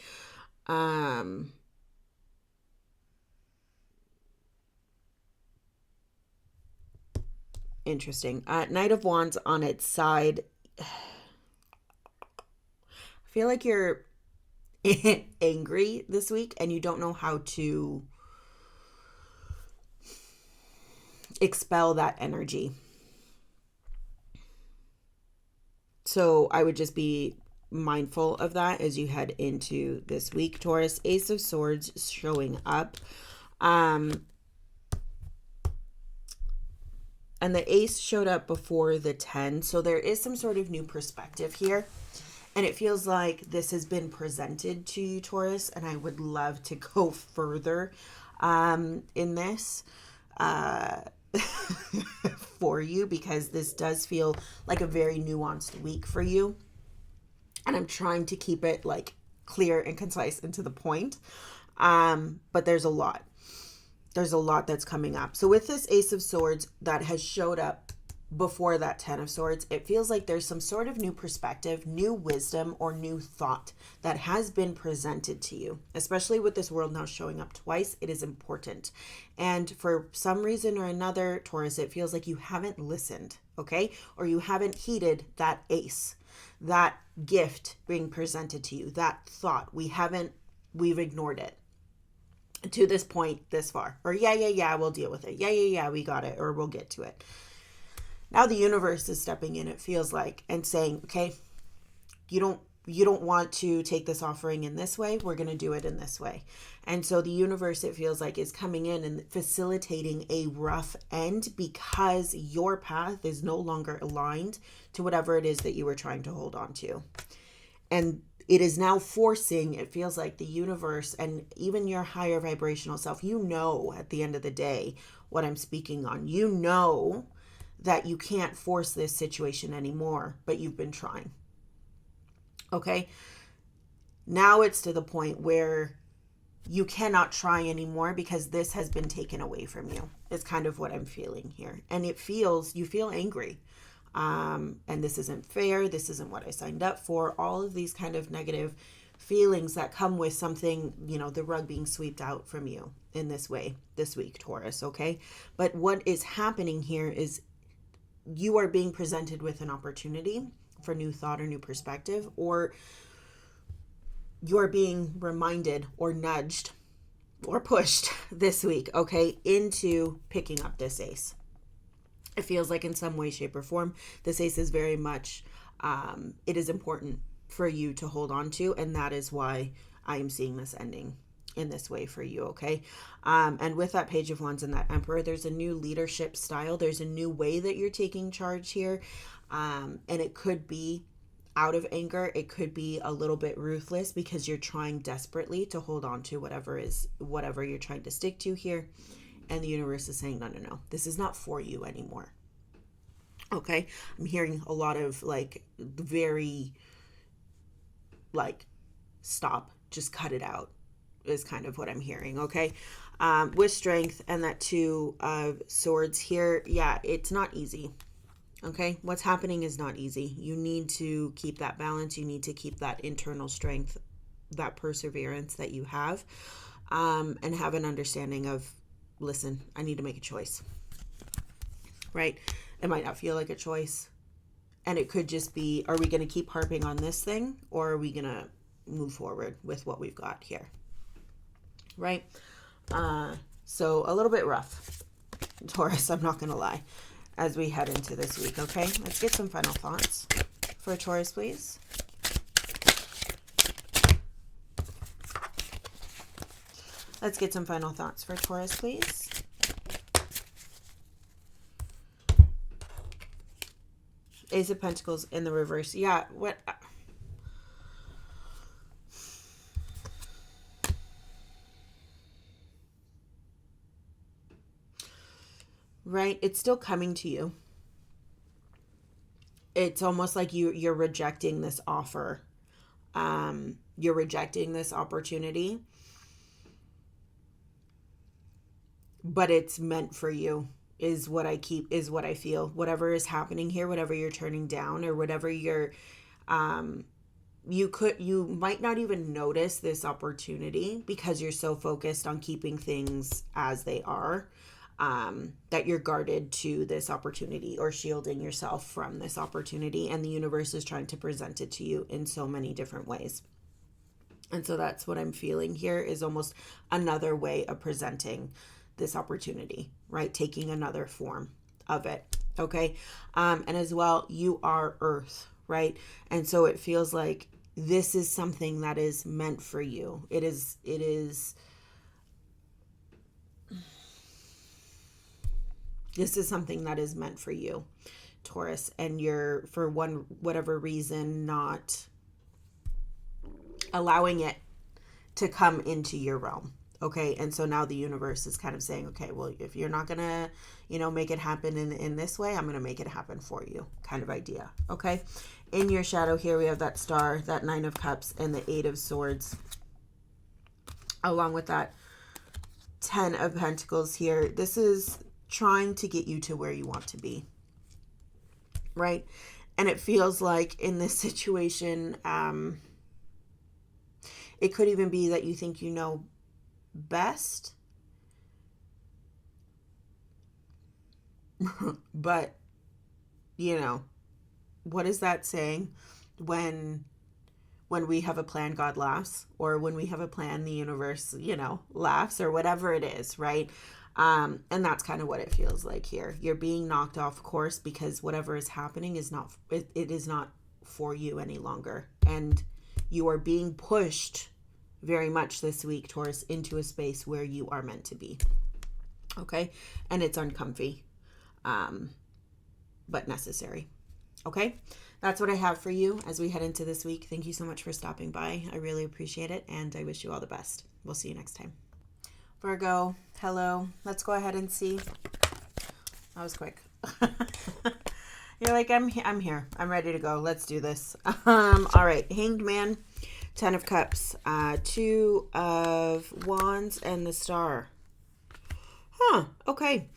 Interesting. Knight of Wands on its side. I feel like you're angry this week and you don't know how to expel that energy. So I would just be mindful of that as you head into this week, Taurus. Ace of Swords showing up. And the Ace showed up before the 10. So there is some sort of new perspective here. And it feels like this has been presented to you, Taurus. And I would love to go further in this for you, because this does feel like a very nuanced week for you. And I'm trying to keep it like clear and concise and to the point. But there's a lot. There's a lot that's coming up. So with this Ace of Swords that has showed up before that 10 of Swords, it feels like there's some sort of new perspective, new wisdom, or new thought that has been presented to you. Especially with this World now showing up twice, it is important. And for some reason or another, Taurus, it feels like you haven't listened, okay? Or you haven't heeded that ace, that gift being presented to you, that thought. We've ignored it to this point, this far. Or yeah, we'll deal with it. Yeah, we got it, or we'll get to it. Now the universe is stepping in, it feels like, and saying, okay, you don't want to take this offering in this way. We're going to do it in this way. And so the universe, it feels like, is coming in and facilitating a rough end because your path is no longer aligned to whatever it is that you were trying to hold on to. And it is now forcing, it feels like, the universe and even your higher vibrational self, you know, at the end of the day, what I'm speaking on. You know that you can't force this situation anymore, but you've been trying. Okay? Now it's to the point where you cannot try anymore because this has been taken away from you. It's kind of what I'm feeling here. And you feel angry. And this isn't fair. This isn't what I signed up for. All of these kind of negative feelings that come with something, the rug being swept out from you in this way this week, Taurus, okay? But what is happening here is you are being presented with an opportunity for new thought or new perspective, or you're being reminded or nudged or pushed this week, okay, into picking up this ace. It feels like in some way, shape, or form, this ace is very much, it is important for you to hold on to, and that is why I am seeing this ending in this way for you, okay? And with that Page of Wands and that Emperor, there's a new leadership style. There's a new way that you're taking charge here. And it could be out of anger. It could be a little bit ruthless because you're trying desperately to hold on to whatever you're trying to stick to here. And the universe is saying, no, this is not for you anymore. Okay? I'm hearing a lot of very stop, just cut it out is kind of what I'm hearing, okay? With Strength and that Two of Swords here, yeah, it's not easy, okay? What's happening is not easy. You need to keep that balance. You need to keep that internal strength, that perseverance that you have. and have an understanding of, listen, I need to make a choice, right? It might not feel like a choice. And it could just be, are we going to keep harping on this thing, or are we going to move forward with what we've got here? Right? So a little bit rough, Taurus, I'm not going to lie, as we head into this week, okay? Let's get some final thoughts for Taurus, please. Let's get some final thoughts for Taurus, please. Ace of Pentacles in the reverse. Yeah, what? Right? It's still coming to you. It's almost like you're rejecting this offer. You're rejecting this opportunity. But it's meant for you, is what I feel. Whatever is happening here, whatever you're turning down, or whatever you're, you might not even notice this opportunity because you're so focused on keeping things as they are, that you're guarded to this opportunity or shielding yourself from this opportunity. And the universe is trying to present it to you in so many different ways. And so that's what I'm feeling here, is almost another way of presenting this opportunity, right? Taking another form of it. Okay. And as well, you are Earth, right? And so it feels like this is something that is meant for you. This is something that is meant for you, Taurus, and you're, for whatever reason, not allowing it to come into your realm. Okay. And so now the universe is kind of saying, okay, well, if you're not going to, make it happen in this way, I'm going to make it happen for you, kind of idea. Okay. In your shadow here, we have that Star, that Nine of Cups, and the Eight of Swords, along with that 10 of Pentacles here. This is trying to get you to where you want to be, right? And it feels like in this situation, it could even be that you think you know best, but what is that saying? When we have a plan, God laughs, or when we have a plan, the universe, laughs, or whatever it is, right? And that's kind of what it feels like here. You're being knocked off course because whatever is happening is not, it is not for you any longer. And you are being pushed very much this week, Taurus, into a space where you are meant to be. Okay. And it's uncomfy, but necessary. Okay. That's what I have for you as we head into this week. Thank you so much for stopping by. I really appreciate it. And I wish you all the best. We'll see you next time. Virgo, hello. Let's go ahead and see. That was quick. You're like, I'm here. I'm ready to go. Let's do this. All right. Hanged Man, 10 of Cups, 2 of Wands, and the Star. Okay.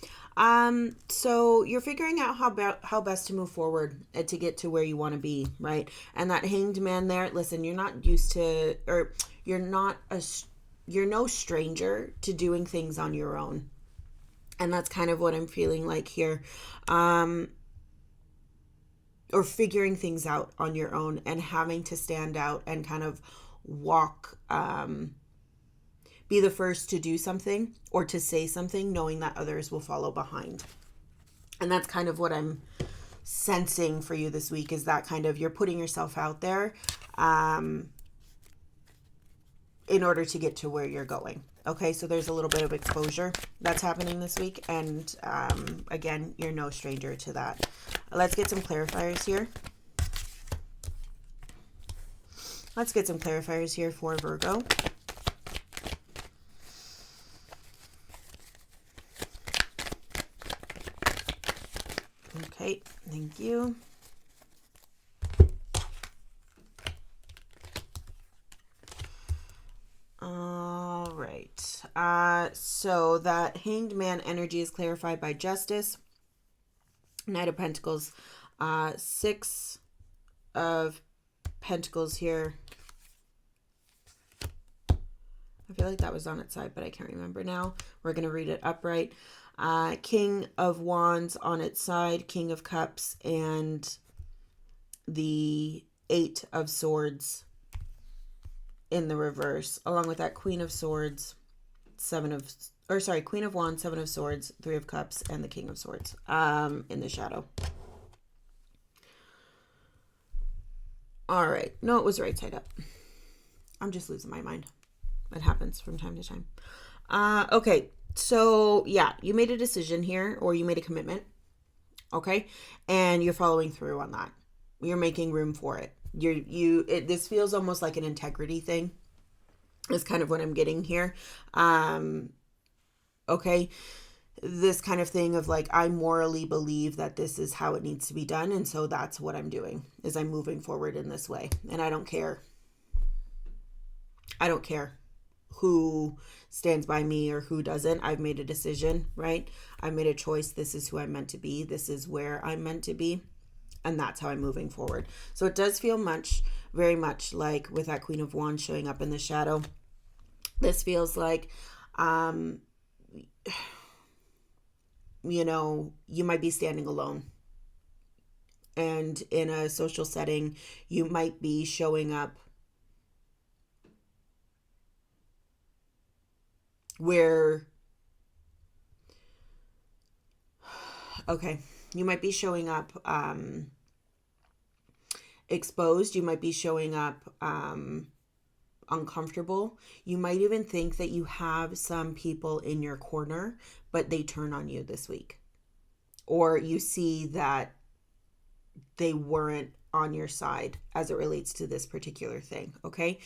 So you're figuring out how best to move forward to get to where you want to be, right? And that Hanged Man there, listen, you're not used to, or you're no stranger to doing things on your own. And that's kind of what I'm feeling like here. Or figuring things out on your own and having to stand out and kind of walk, be the first to do something or to say something, knowing that others will follow behind. And that's kind of what I'm sensing for you this week, is that kind of, you're putting yourself out there in order to get to where you're going. Okay, so there's a little bit of exposure that's happening this week. And again, you're no stranger to that. Let's get some clarifiers here. Let's get some clarifiers here for Virgo. Okay, thank you. All right. So that Hanged Man energy is clarified by Justice. Knight of Pentacles, 6 of Pentacles here. I feel like that was on its side, but I can't remember now. We're going to read it upright. King of Wands on its side, King of Cups, and the Eight of Swords in the reverse, along with that Queen of Swords, Queen of Wands, Seven of Swords, Three of Cups, and the King of Swords in the shadow. All right. No, it was right side up. I'm just losing my mind. It happens from time to time. Okay. So yeah, you made a decision here, or you made a commitment. Okay. And you're following through on that. You're making room for it. This feels almost like an integrity thing. Is kind of what I'm getting here. Okay. This kind of thing of like, I morally believe that this is how it needs to be done. And so that's what I'm doing, is I'm moving forward in this way. And I don't care. I don't care who stands by me or who doesn't. I've made a decision, right? I made a choice. This is who I'm meant to be. This is where I'm meant to be. And that's how I'm moving forward. So it does feel very much like with that Queen of Wands showing up in the shadow. This feels like, you might be standing alone. And in a social setting, you might be showing up where, you might be showing up exposed. You might be showing up uncomfortable. You might even think that you have some people in your corner, but they turn on you this week. Or you see that they weren't on your side as it relates to this particular thing, okay?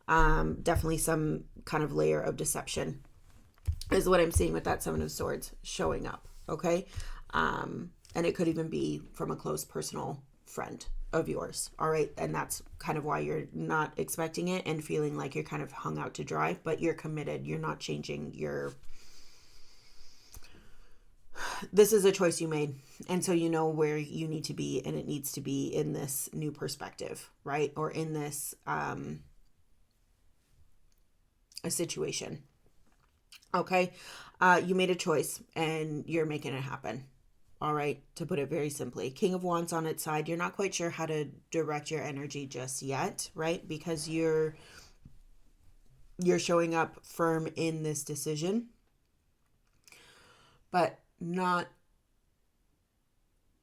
Definitely some kind of layer of deception is what I'm seeing with that Seven of Swords showing up, okay? And it could even be from a close personal friend of yours, all right? And that's kind of why you're not expecting it and feeling like you're kind of hung out to dry, but you're committed. You're not changing this is a choice you made. And so you know where you need to be, and it needs to be in this new perspective, right? Or in this, a situation. Okay. You made a choice and you're making it happen. All right. To put it very simply, King of Wands on its side. You're not quite sure how to direct your energy just yet, right? Because you're showing up firm in this decision, but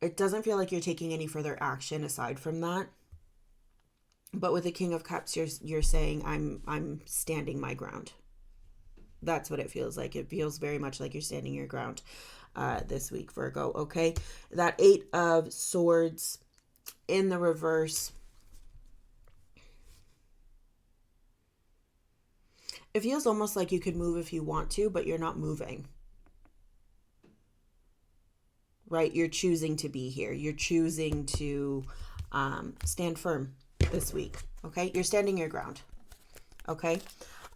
it doesn't feel like you're taking any further action aside from that. But with the King of Cups, you're saying I'm standing my ground. That's what it feels like. It feels very much like you're standing your ground this week, Virgo. Okay. That Eight of Swords in the reverse. It feels almost like you could move if you want to, but you're not moving. Right? You're choosing to be here. You're choosing to stand firm this week. Okay? You're standing your ground. Okay?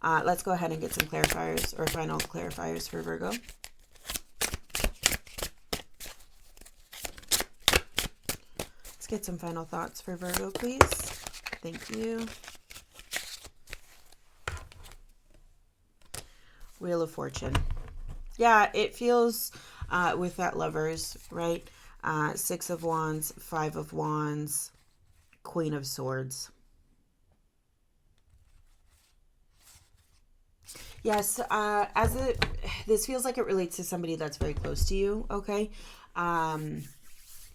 Let's go ahead and get some clarifiers or final clarifiers for Virgo. Let's get some final thoughts for Virgo, please. Thank you. Wheel of Fortune. Yeah, it feels with that Lovers, right? Six of Wands, Five of Wands, Queen of Swords. Yes, this feels like it relates to somebody that's very close to you, okay?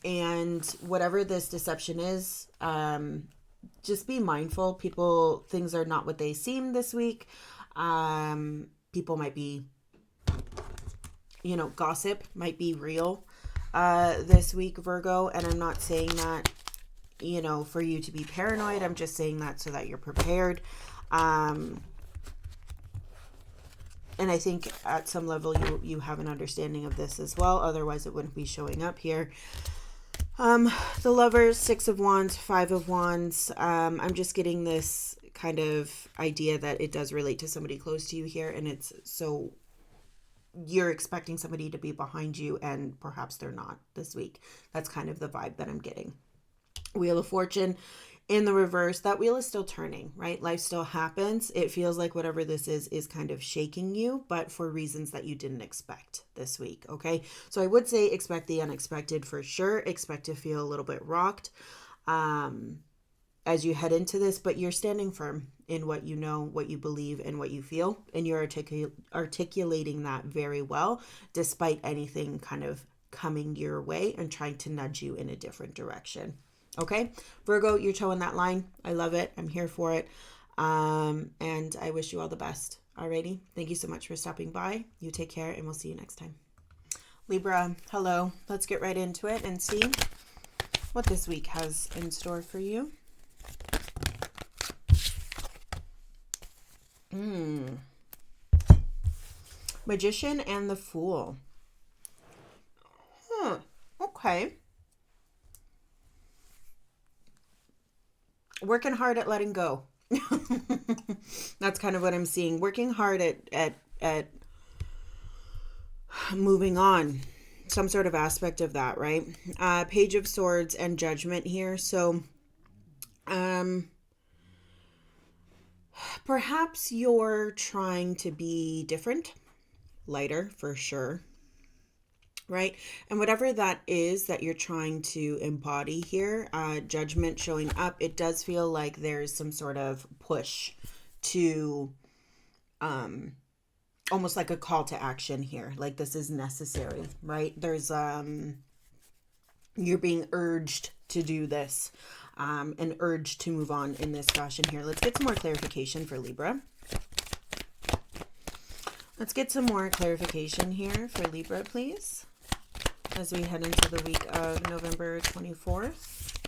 And whatever this deception is, just be mindful. Things are not what they seem this week. People might be, gossip might be real this week, Virgo. And I'm not saying that, for you to be paranoid. I'm just saying that so that you're prepared. And I think at some level you have an understanding of this as well. Otherwise, it wouldn't be showing up here. The Lovers, Six of Wands, Five of Wands. I'm just getting this kind of idea that it does relate to somebody close to you here. And it's so you're expecting somebody to be behind you and perhaps they're not this week. That's kind of the vibe that I'm getting. Wheel of Fortune In the reverse, that wheel is still turning, right? Life still happens. It feels like whatever this is kind of shaking you, but for reasons that you didn't expect this week, okay? So I would say expect the unexpected for sure. Expect to feel a little bit rocked as you head into this, but you're standing firm in what you know, what you believe, and what you feel, and you're articulating that very well, despite anything kind of coming your way and trying to nudge you in a different direction. Okay, Virgo, you're towing that line. I love it. I'm here for it. And I wish you all the best. Alrighty. Thank you so much for stopping by. You take care, and we'll see you next time. Libra, hello. Let's get right into it and see what this week has in store for you. Magician and the Fool. Okay. Working hard at letting go. That's kind of what I'm seeing. Working hard at moving on. Some sort of aspect of that, right? Page of Swords and Judgment here. So, perhaps you're trying to be different, lighter for sure, right? And whatever that is that you're trying to embody here, Judgment showing up, it does feel like there's some sort of push to almost like a call to action here, like this is necessary, right? There's you're being urged to do this, and urged to move on in this fashion here. Let's get some more clarification for Libra. Let's get some more clarification here for Libra, please, as we head into the week of November 24th.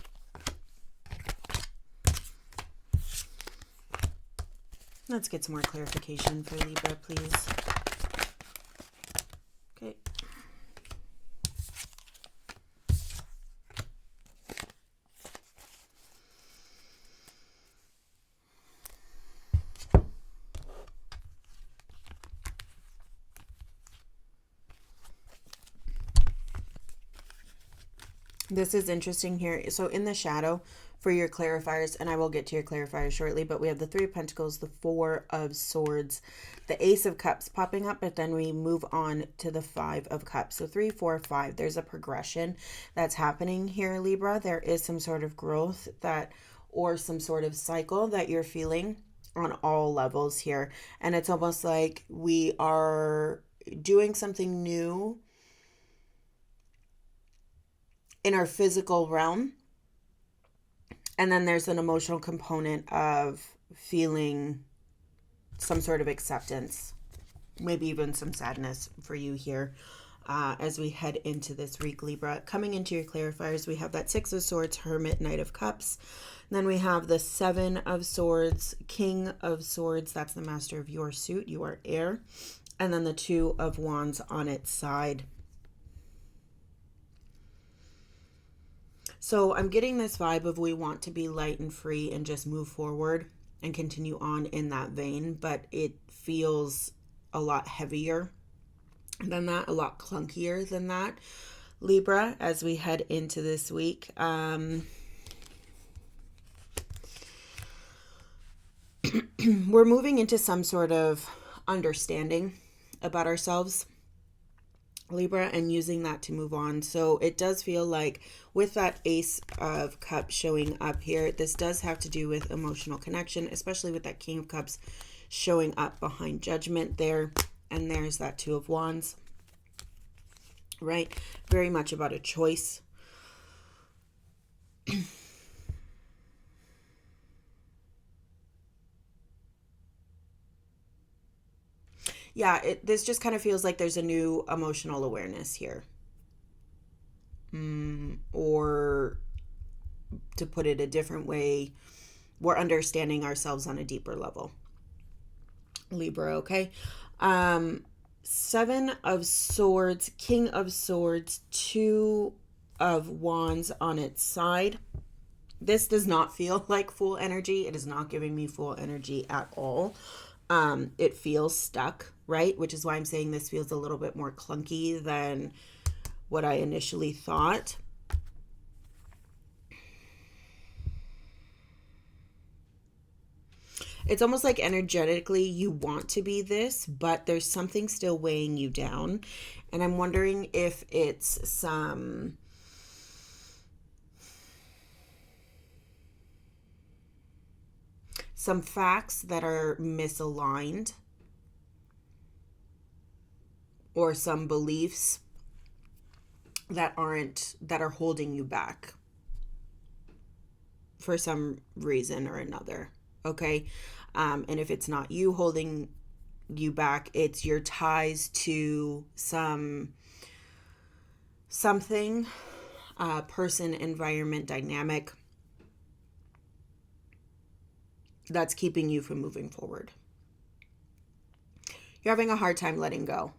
Let's get some more clarification for Libra, please. Okay. This is interesting here. So in the shadow for your clarifiers, and I will get to your clarifiers shortly, but we have the Three of Pentacles, the Four of Swords, the Ace of Cups popping up, but then we move on to the Five of Cups. So 3, 4, 5, there's a progression that's happening here, Libra. There is some sort of growth or some sort of cycle that you're feeling on all levels here. And it's almost like we are doing something new in our physical realm. And then there's an emotional component of feeling some sort of acceptance, maybe even some sadness for you here as we head into this week, Libra. Coming into your clarifiers, we have that Six of Swords, Hermit, Knight of Cups. And then we have the Seven of Swords, King of Swords. That's the master of your suit. You are air. And then the Two of Wands on its side. So I'm getting this vibe of we want to be light and free and just move forward and continue on in that vein, but it feels a lot heavier than that, a lot clunkier than that, Libra, as we head into this week. We're moving into some sort of understanding about ourselves, Libra, and using that to move on. So it does feel like with that Ace of Cups showing up here, this does have to do with emotional connection, especially with that King of Cups showing up behind Judgment there. And there's that Two of Wands, right? Very much about a choice. Yeah, this just kind of feels like there's a new emotional awareness here. Or to put it a different way, we're understanding ourselves on a deeper level, Libra, okay? Seven of Swords, King of Swords, Two of Wands on its side. This does not feel like full energy. It is not giving me full energy at all. It feels stuck, right? Which is why I'm saying this feels a little bit more clunky than what I initially thought. It's almost like energetically you want to be this, but there's something still weighing you down. And I'm wondering if it's some facts that are misaligned, or some beliefs that are holding you back for some reason or another. Okay. And if it's not you holding you back, it's your ties to something, person, environment, dynamic that's keeping you from moving forward. You're having a hard time letting go,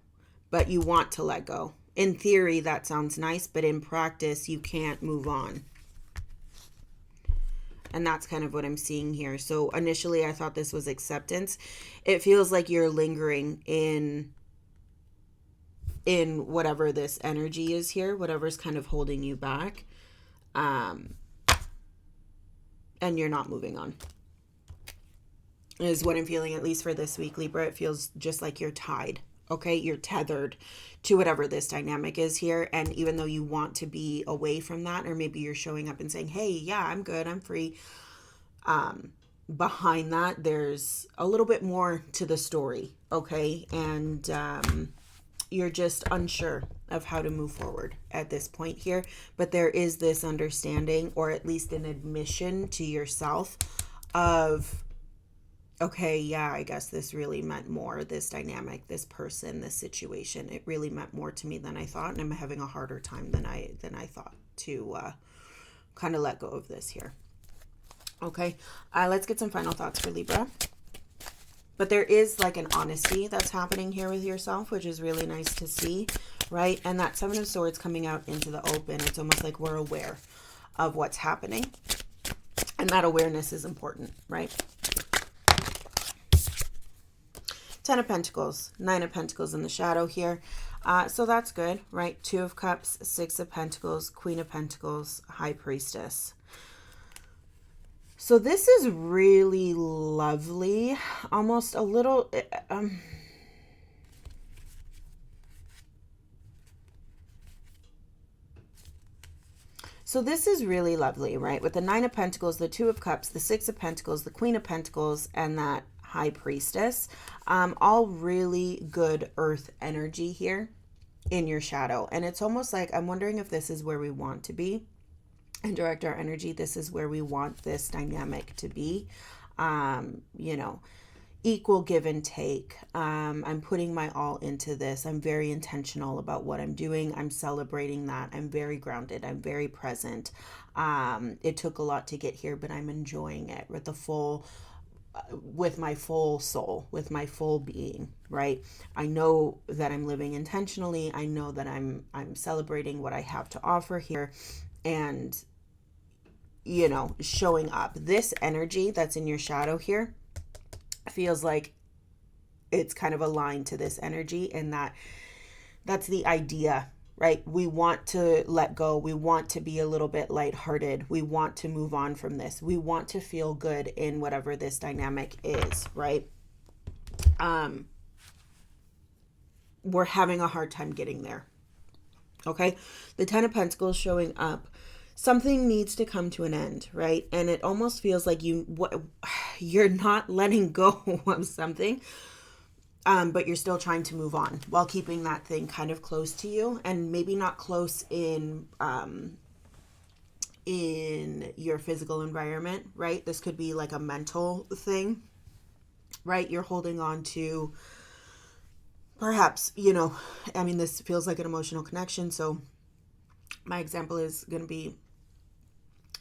but you want to let go. In theory, that sounds nice, but in practice, you can't move on. And that's kind of what I'm seeing here. So initially, I thought this was acceptance. It feels like you're lingering in whatever this energy is here, whatever's kind of holding you back. And you're not moving on, is what I'm feeling, at least for this week, Libra. It feels just like you're tied. Okay, you're tethered to whatever this dynamic is here. And even though you want to be away from that, or maybe you're showing up and saying, hey, yeah, I'm good, I'm free. Behind that, there's a little bit more to the story. Okay. And you're just unsure of how to move forward at this point here. But there is this understanding, or at least an admission to yourself of, okay, yeah, I guess this really meant more, this dynamic, this person, this situation. It really meant more to me than I thought, and I'm having a harder time than I thought to kind of let go of this here. Okay, let's get some final thoughts for Libra. But there is like an honesty that's happening here with yourself, which is really nice to see, right? And that Seven of Swords coming out into the open, it's almost like we're aware of what's happening. And that awareness is important, right? Ten of Pentacles, Nine of Pentacles in the shadow here. So that's good, right? Two of Cups, Six of Pentacles, Queen of Pentacles, High Priestess. So this is really lovely, almost a little... So this is really lovely, right? With the Nine of Pentacles, the Two of Cups, the Six of Pentacles, the Queen of Pentacles, and that High Priestess. All really good earth energy here in your shadow. And it's almost like, I'm wondering if this is where we want to be. And direct our energy, this is where we want this dynamic to be. You know, equal give and take. I'm putting my all into this. I'm very intentional about what I'm doing. I'm celebrating that. I'm very grounded. I'm very present. It took a lot to get here, but I'm enjoying it with with my full soul, with my full being, right? I know that I'm living intentionally. I know that I'm celebrating what I have to offer here, and, you know, showing up. This energy that's in your shadow here feels like it's kind of aligned to this energy, and that's the idea, right? We want to let go. We want to be a little bit lighthearted. We want to move on from this. We want to feel good in whatever this dynamic is, right? We're having a hard time getting there. Okay. The Ten of Pentacles showing up. Something needs to come to an end, right? And it almost feels like you're not letting go of something. But you're still trying to move on while keeping that thing kind of close to you, and maybe not close in your physical environment, right? This could be like a mental thing, right? You're holding on to, perhaps, you know, I mean, this feels like an emotional connection. So my example is going to be,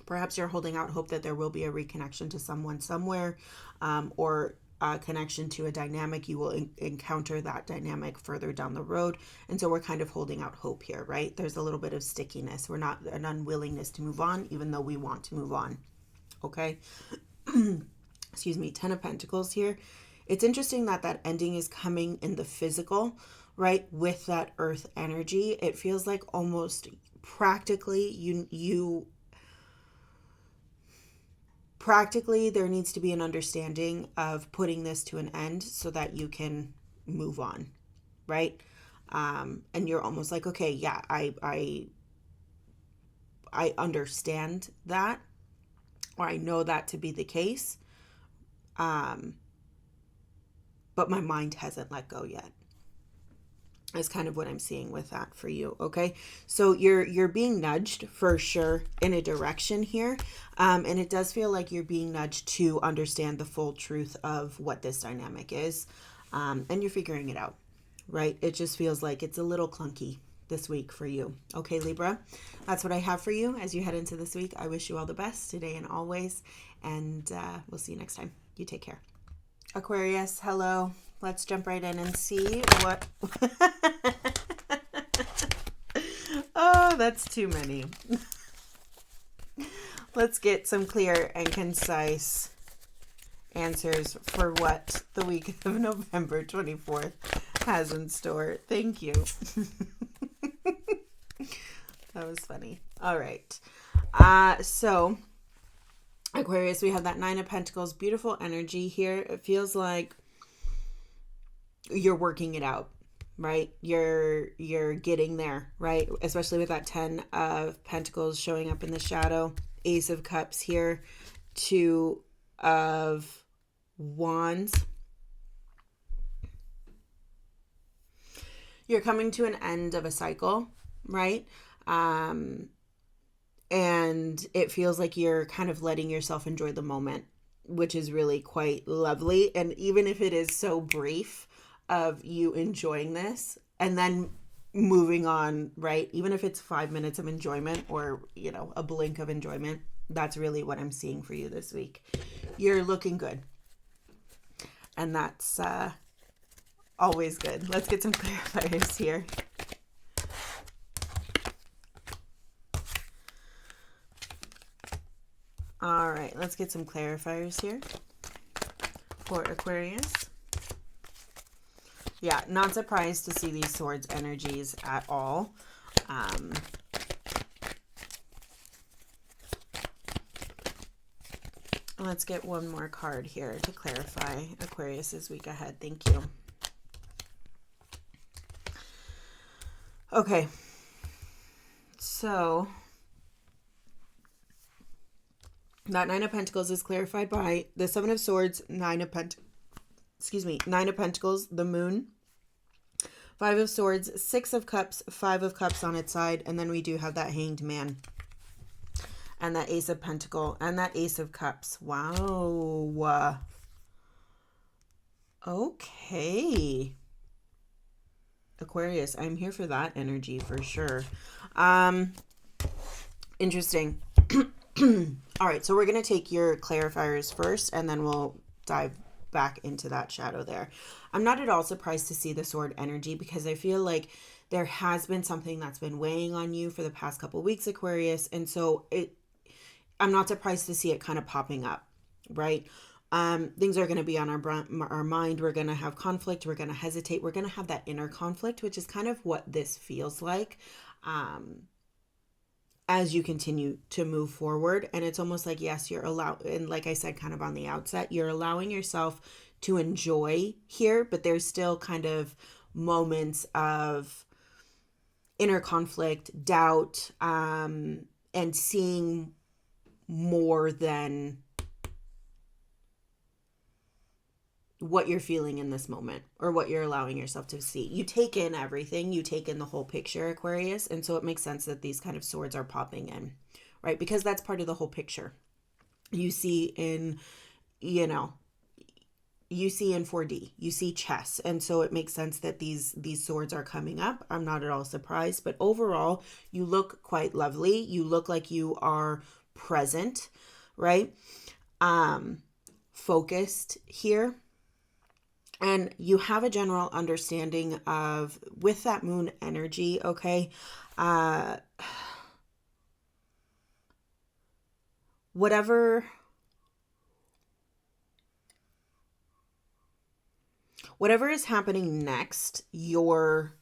perhaps you're holding out hope that there will be a reconnection to someone somewhere, or connection to a dynamic. You will encounter that dynamic further down the road. And so we're kind of holding out hope here, right? There's a little bit of stickiness. We're not, an unwillingness to move on, even though we want to move on. Okay. Excuse me. Ten of Pentacles here. It's interesting that ending is coming in the physical, right? With that earth energy. It feels like almost practically you practically there needs to be an understanding of putting this to an end so that you can move on, right? And you're almost like, okay, yeah, I understand that, or I know that to be the case, but my mind hasn't let go yet. Is kind of what I'm seeing with that for you. Okay, so you're being nudged for sure in a direction here, and it does feel like you're being nudged to understand the full truth of what this dynamic is, and you're figuring it out, right? It just feels like it's a little clunky this week for you. Okay, Libra, that's what I have for you as you head into this week. I wish you all the best today and always, and we'll see you next time. You take care. Aquarius, hello. Let's jump right in and see what... Oh, that's too many. Let's get some clear and concise answers for what the week of November 24th has in store. Thank you. That was funny. All right. So, Aquarius, we have that Nine of Pentacles, beautiful energy here. It feels like you're working it out, right? You're getting there, right? Especially with that 10 of Pentacles showing up in the shadow, Ace of Cups here, 2 of Wands. You're coming to an end of a cycle, right? And it feels like you're kind of letting yourself enjoy the moment, which is really quite lovely. And even if it is so brief, of you enjoying this and then moving on, right? Even if it's 5 minutes of enjoyment or, a blink of enjoyment, that's really what I'm seeing for you this week. You're looking good. And that's always good. Let's get some clarifiers here. All right, let's get some clarifiers here for Aquarius. Yeah, not surprised to see these swords energies at all. Let's get one more card here to clarify Aquarius's week ahead. Thank you. Okay. So that Nine of Pentacles is clarified by the Seven of Swords, Nine of Pentacles, the Moon, Five of Swords, Six of Cups, Five of Cups on its side, and then we do have that Hanged Man and that Ace of Pentacle and that Ace of Cups. Wow. Okay. Aquarius, I'm here for that energy for sure. Interesting. All right, so we're going to take your clarifiers first, and then we'll dive back into that shadow there. I'm not at all surprised to see the sword energy because I feel like there has been something that's been weighing on you for the past couple of weeks, Aquarius, and so I'm not surprised to see it kind of popping up, right? Things are going to be on our mind. We're going to have conflict. We're going to hesitate. We're going to have that inner conflict, which is kind of what this feels like as you continue to move forward. And it's almost like, yes, you're allowed, and like I said, kind of on the outset, you're allowing yourself to enjoy here, but there's still kind of moments of inner conflict, doubt, and seeing more than what you're feeling in this moment or what you're allowing yourself to see. You take in everything, you take in the whole picture, Aquarius, and so it makes sense that these kind of swords are popping in, right? Because that's part of the whole picture. You see in, you see in 4D, you see chess, and so it makes sense that these swords are coming up. I'm not at all surprised, but overall, you look quite lovely. You look like you are present, right? Focused here. And you have a general understanding of, with that moon energy, okay, whatever is happening next, you're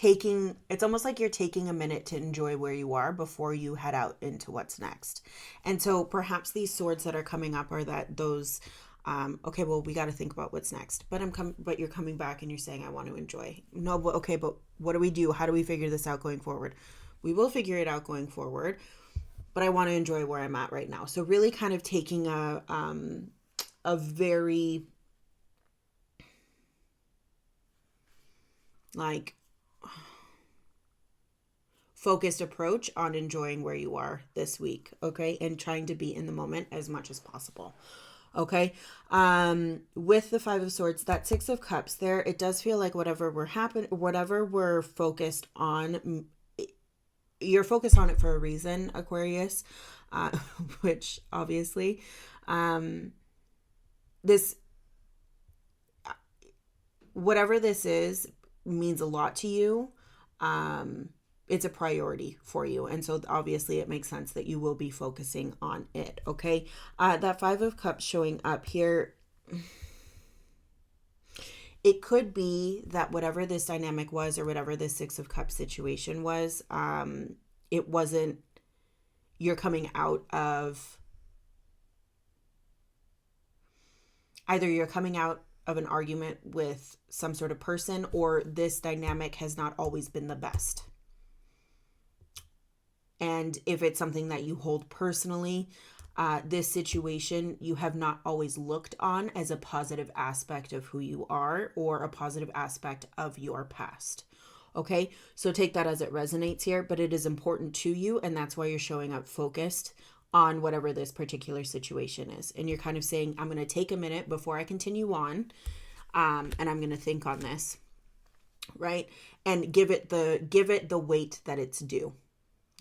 it's almost like you're taking a minute to enjoy where you are before you head out into what's next. And so perhaps these swords that are coming up are those, okay, well, we got to think about what's next, but you're coming back and you're saying, I want to enjoy. No, but okay, but what do we do? How do we figure this out going forward? We will figure it out going forward, but I want to enjoy where I'm at right now. So really kind of taking a very like focused approach on enjoying where you are this week, okay? And trying to be in the moment as much as possible. Okay. With the Five of Swords, that Six of Cups there, it does feel like whatever we're focused on, you're focused on it for a reason, Aquarius, which obviously, this, whatever this is, means a lot to you. It's a priority for you. And so obviously it makes sense that you will be focusing on it. Okay. That Five of Cups showing up here, it could be that whatever this dynamic was, or whatever this Six of Cups situation was, it wasn't, you're coming out of, either you're coming out of an argument with some sort of person, or this dynamic has not always been the best. And if it's something that you hold personally, this situation you have not always looked on as a positive aspect of who you are, or a positive aspect of your past. Okay, so take that as it resonates here, but it is important to you, and that's why you're showing up focused on whatever this particular situation is. And you're kind of saying, I'm going to take a minute before I continue on, and I'm going to think on this, right? And give it the weight that it's due,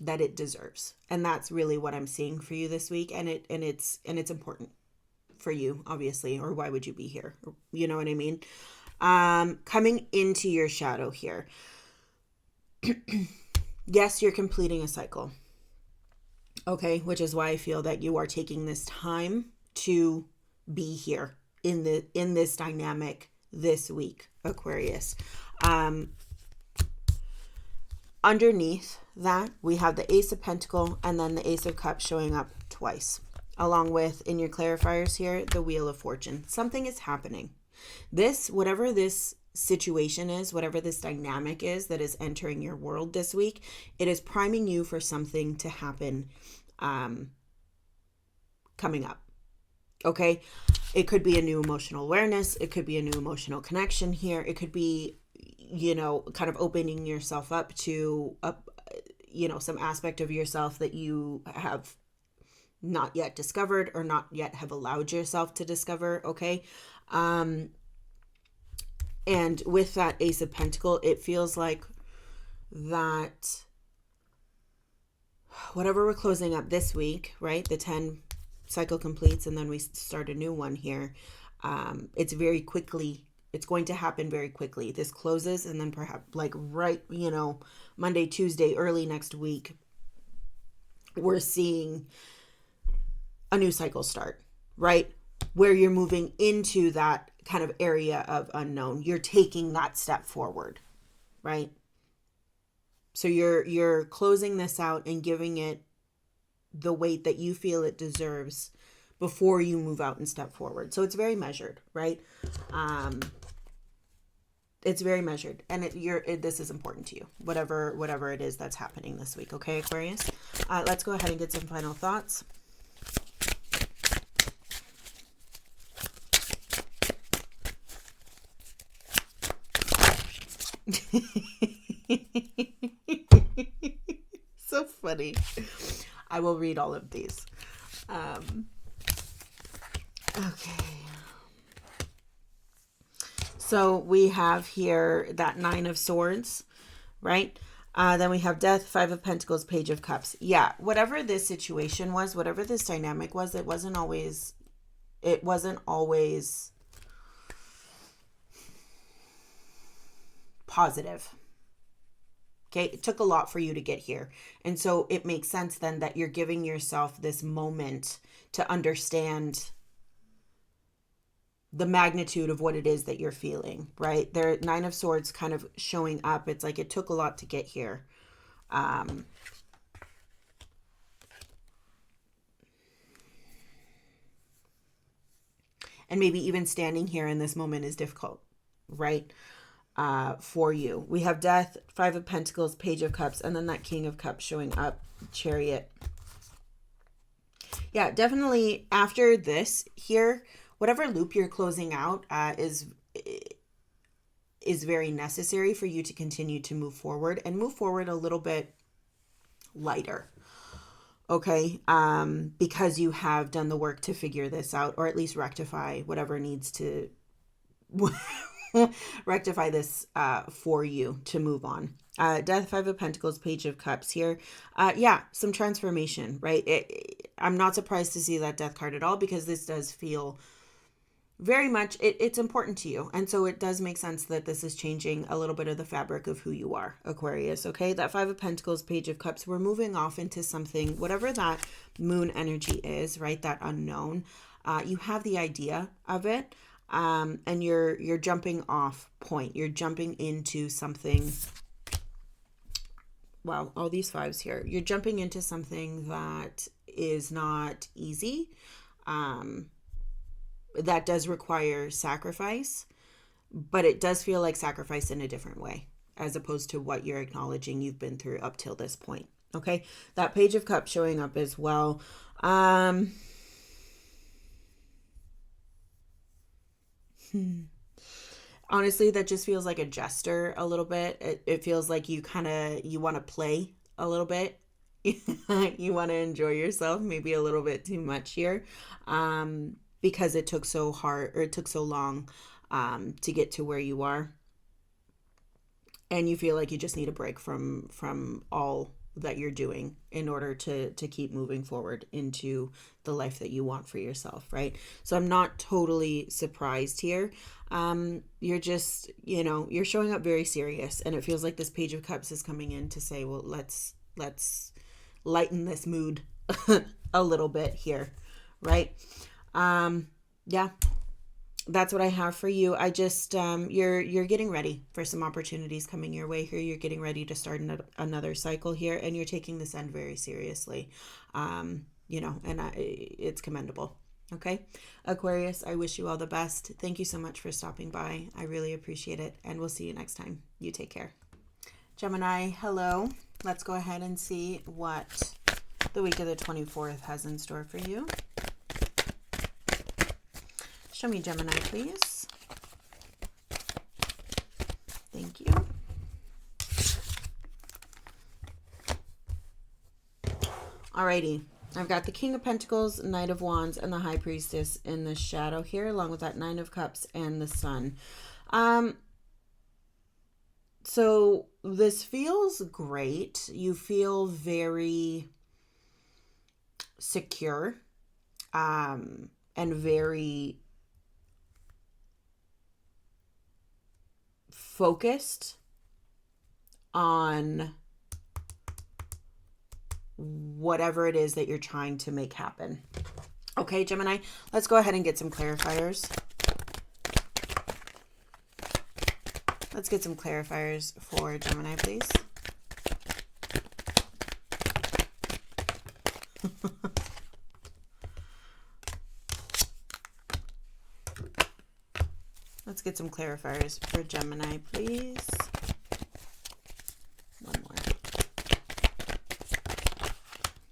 that it deserves. And that's really what I'm seeing for you this week. And it's important for you, obviously, or why would you be here? You know what I mean? Coming into your shadow here. Yes, you're completing a cycle. Okay, which is why I feel that you are taking this time to be here in this dynamic this week, Aquarius. Underneath that, we have the Ace of Pentacles and then the Ace of Cups showing up twice, along with, in your clarifiers here, the Wheel of Fortune. Something is happening. Whatever this situation is, whatever this dynamic is that is entering your world this week, it is priming you for something to happen coming up. Okay, it could be a new emotional awareness, it could be a new emotional connection here, it could be, kind of opening yourself up to some aspect of yourself that you have not yet discovered, or not yet have allowed yourself to discover. Okay. And with that Ace of Pentacles, it feels like that whatever we're closing up this week, right? The 10 cycle completes, and then we start a new one here. It's going to happen very quickly. This closes, and then perhaps Monday, Tuesday, early next week, we're seeing a new cycle start, right? Where you're moving into that kind of area of unknown. You're taking that step forward, right? So you're closing this out and giving it the weight that you feel it deserves before you move out and step forward. So it's very measured, right? It's very measured, and this is important to you, whatever it is that's happening this week. Okay, Aquarius. Let's go ahead and get some final thoughts. So funny. I will read all of these. Okay. So we have here that Nine of Swords, right? Then we have Death, Five of Pentacles, Page of Cups. Yeah, whatever this situation was, whatever this dynamic was, it wasn't always positive. Okay, it took a lot for you to get here. And so it makes sense then that you're giving yourself this moment to understand the magnitude of what it is that you're feeling, right? There, Nine of Swords kind of showing up. It's like it took a lot to get here. And maybe even standing here in this moment is difficult, right? For you. We have Death, Five of Pentacles, Page of Cups, and then that King of Cups showing up, Chariot. Yeah, definitely after this here, whatever loop you're closing out is very necessary for you to continue to move forward and move forward a little bit lighter. Okay, because you have done the work to figure this out, or at least rectify whatever needs to rectify this for you to move on. Death, Five of Pentacles, Page of Cups here. Yeah, some transformation, right? I'm not surprised to see that Death card at all, because this does feel very much, it's important to you. And so it does make sense that this is changing a little bit of the fabric of who you are, Aquarius, okay? That Five of Pentacles, Page of Cups, we're moving off into something, whatever that moon energy is, right? That unknown. You have the idea of it. And you're jumping off point. You're jumping into something. Wow, all these fives here. You're jumping into something that is not easy. That does require sacrifice, but it does feel like sacrifice in a different way, as opposed to what you're acknowledging you've been through up till this point. Okay, that Page of Cups showing up as well. Honestly, that just feels like a jester a little bit. It feels like you want to play a little bit. You want to enjoy yourself maybe a little bit too much here, because it took so hard, or it took so long to get to where you are, and you feel like you just need a break from all that you're doing in order to keep moving forward into the life that you want for yourself, right? So I'm not totally surprised here. You're just, you're showing up very serious, and it feels like this Page of Cups is coming in to say, well, let's lighten this mood a little bit here, right? Yeah, that's what I have for you. I just, you're getting ready for some opportunities coming your way here. You're getting ready to start another cycle here, and you're taking this end very seriously. And it's commendable. Okay, Aquarius, I wish you all the best. Thank you so much for stopping by. I really appreciate it, and we'll see you next time. You take care. Gemini, hello. Let's go ahead and see what the week of the 24th has in store for you. Show me Gemini, please. Thank you. Alrighty. I've got the King of Pentacles, Knight of Wands, and the High Priestess in the shadow here, along with that Nine of Cups and the Sun. So this feels great. You feel very secure, and very focused on whatever it is that you're trying to make happen. Okay, Gemini, let's go ahead and get some clarifiers. Let's get some clarifiers for Gemini, please. Let's get some clarifiers for Gemini, please. One more.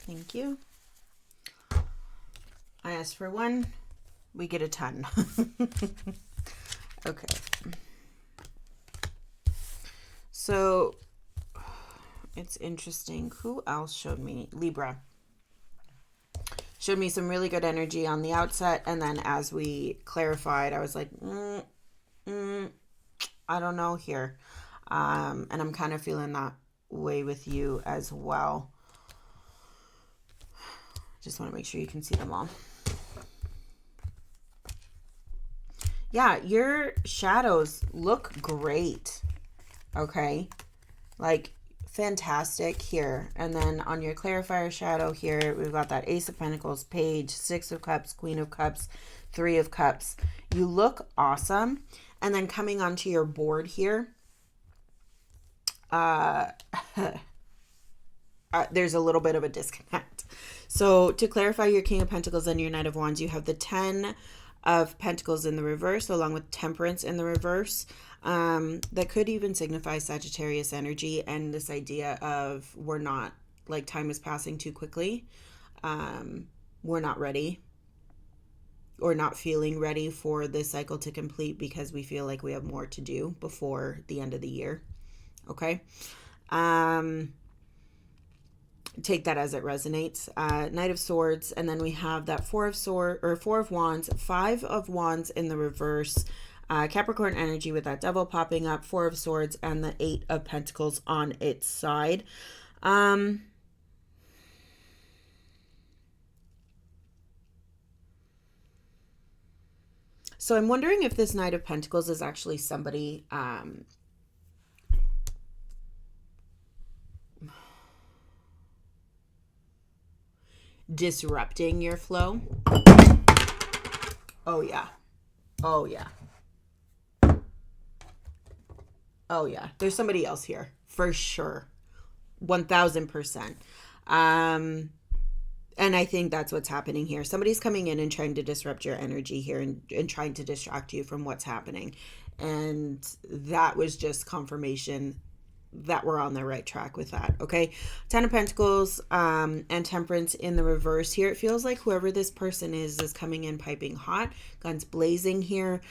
Thank you. I asked for one. We get a ton. Okay. So it's interesting. Who else showed me? Libra. Showed me some really good energy on the outset. And then as we clarified, I was like, I don't know here. And I'm kind of feeling that way with you as well. Just want to make sure you can see them all. Yeah, your shadows look great. Okay. Like fantastic here. And then on your clarifier shadow here, we've got that Ace of Pentacles, Page, Six of Cups, Queen of Cups, Three of Cups. You look awesome. And then coming onto your board here, there's a little bit of a disconnect. So to clarify your King of Pentacles and your Knight of Wands, you have the 10 of Pentacles in the reverse, along with Temperance in the reverse. That could even signify Sagittarius energy and this idea of we're not, like, time is passing too quickly. We're not ready, or not feeling ready for this cycle to complete because we feel like we have more to do before the end of the year. Okay. Take that as it resonates. Knight of Swords, and then we have that Four of Wands, Five of Wands in the reverse, Capricorn energy with that Devil popping up, Four of Swords, and the Eight of Pentacles on its side. So I'm wondering if this Knight of Pentacles is actually somebody disrupting your flow. Oh yeah. Oh yeah. Oh yeah. There's somebody else here for sure. 1000%. And I think that's what's happening here. Somebody's coming in and trying to disrupt your energy here and trying to distract you from what's happening. And that was just confirmation that we're on the right track with that. Okay. 10 of Pentacles and Temperance in the reverse here. It feels like whoever this person is coming in piping hot, guns blazing here.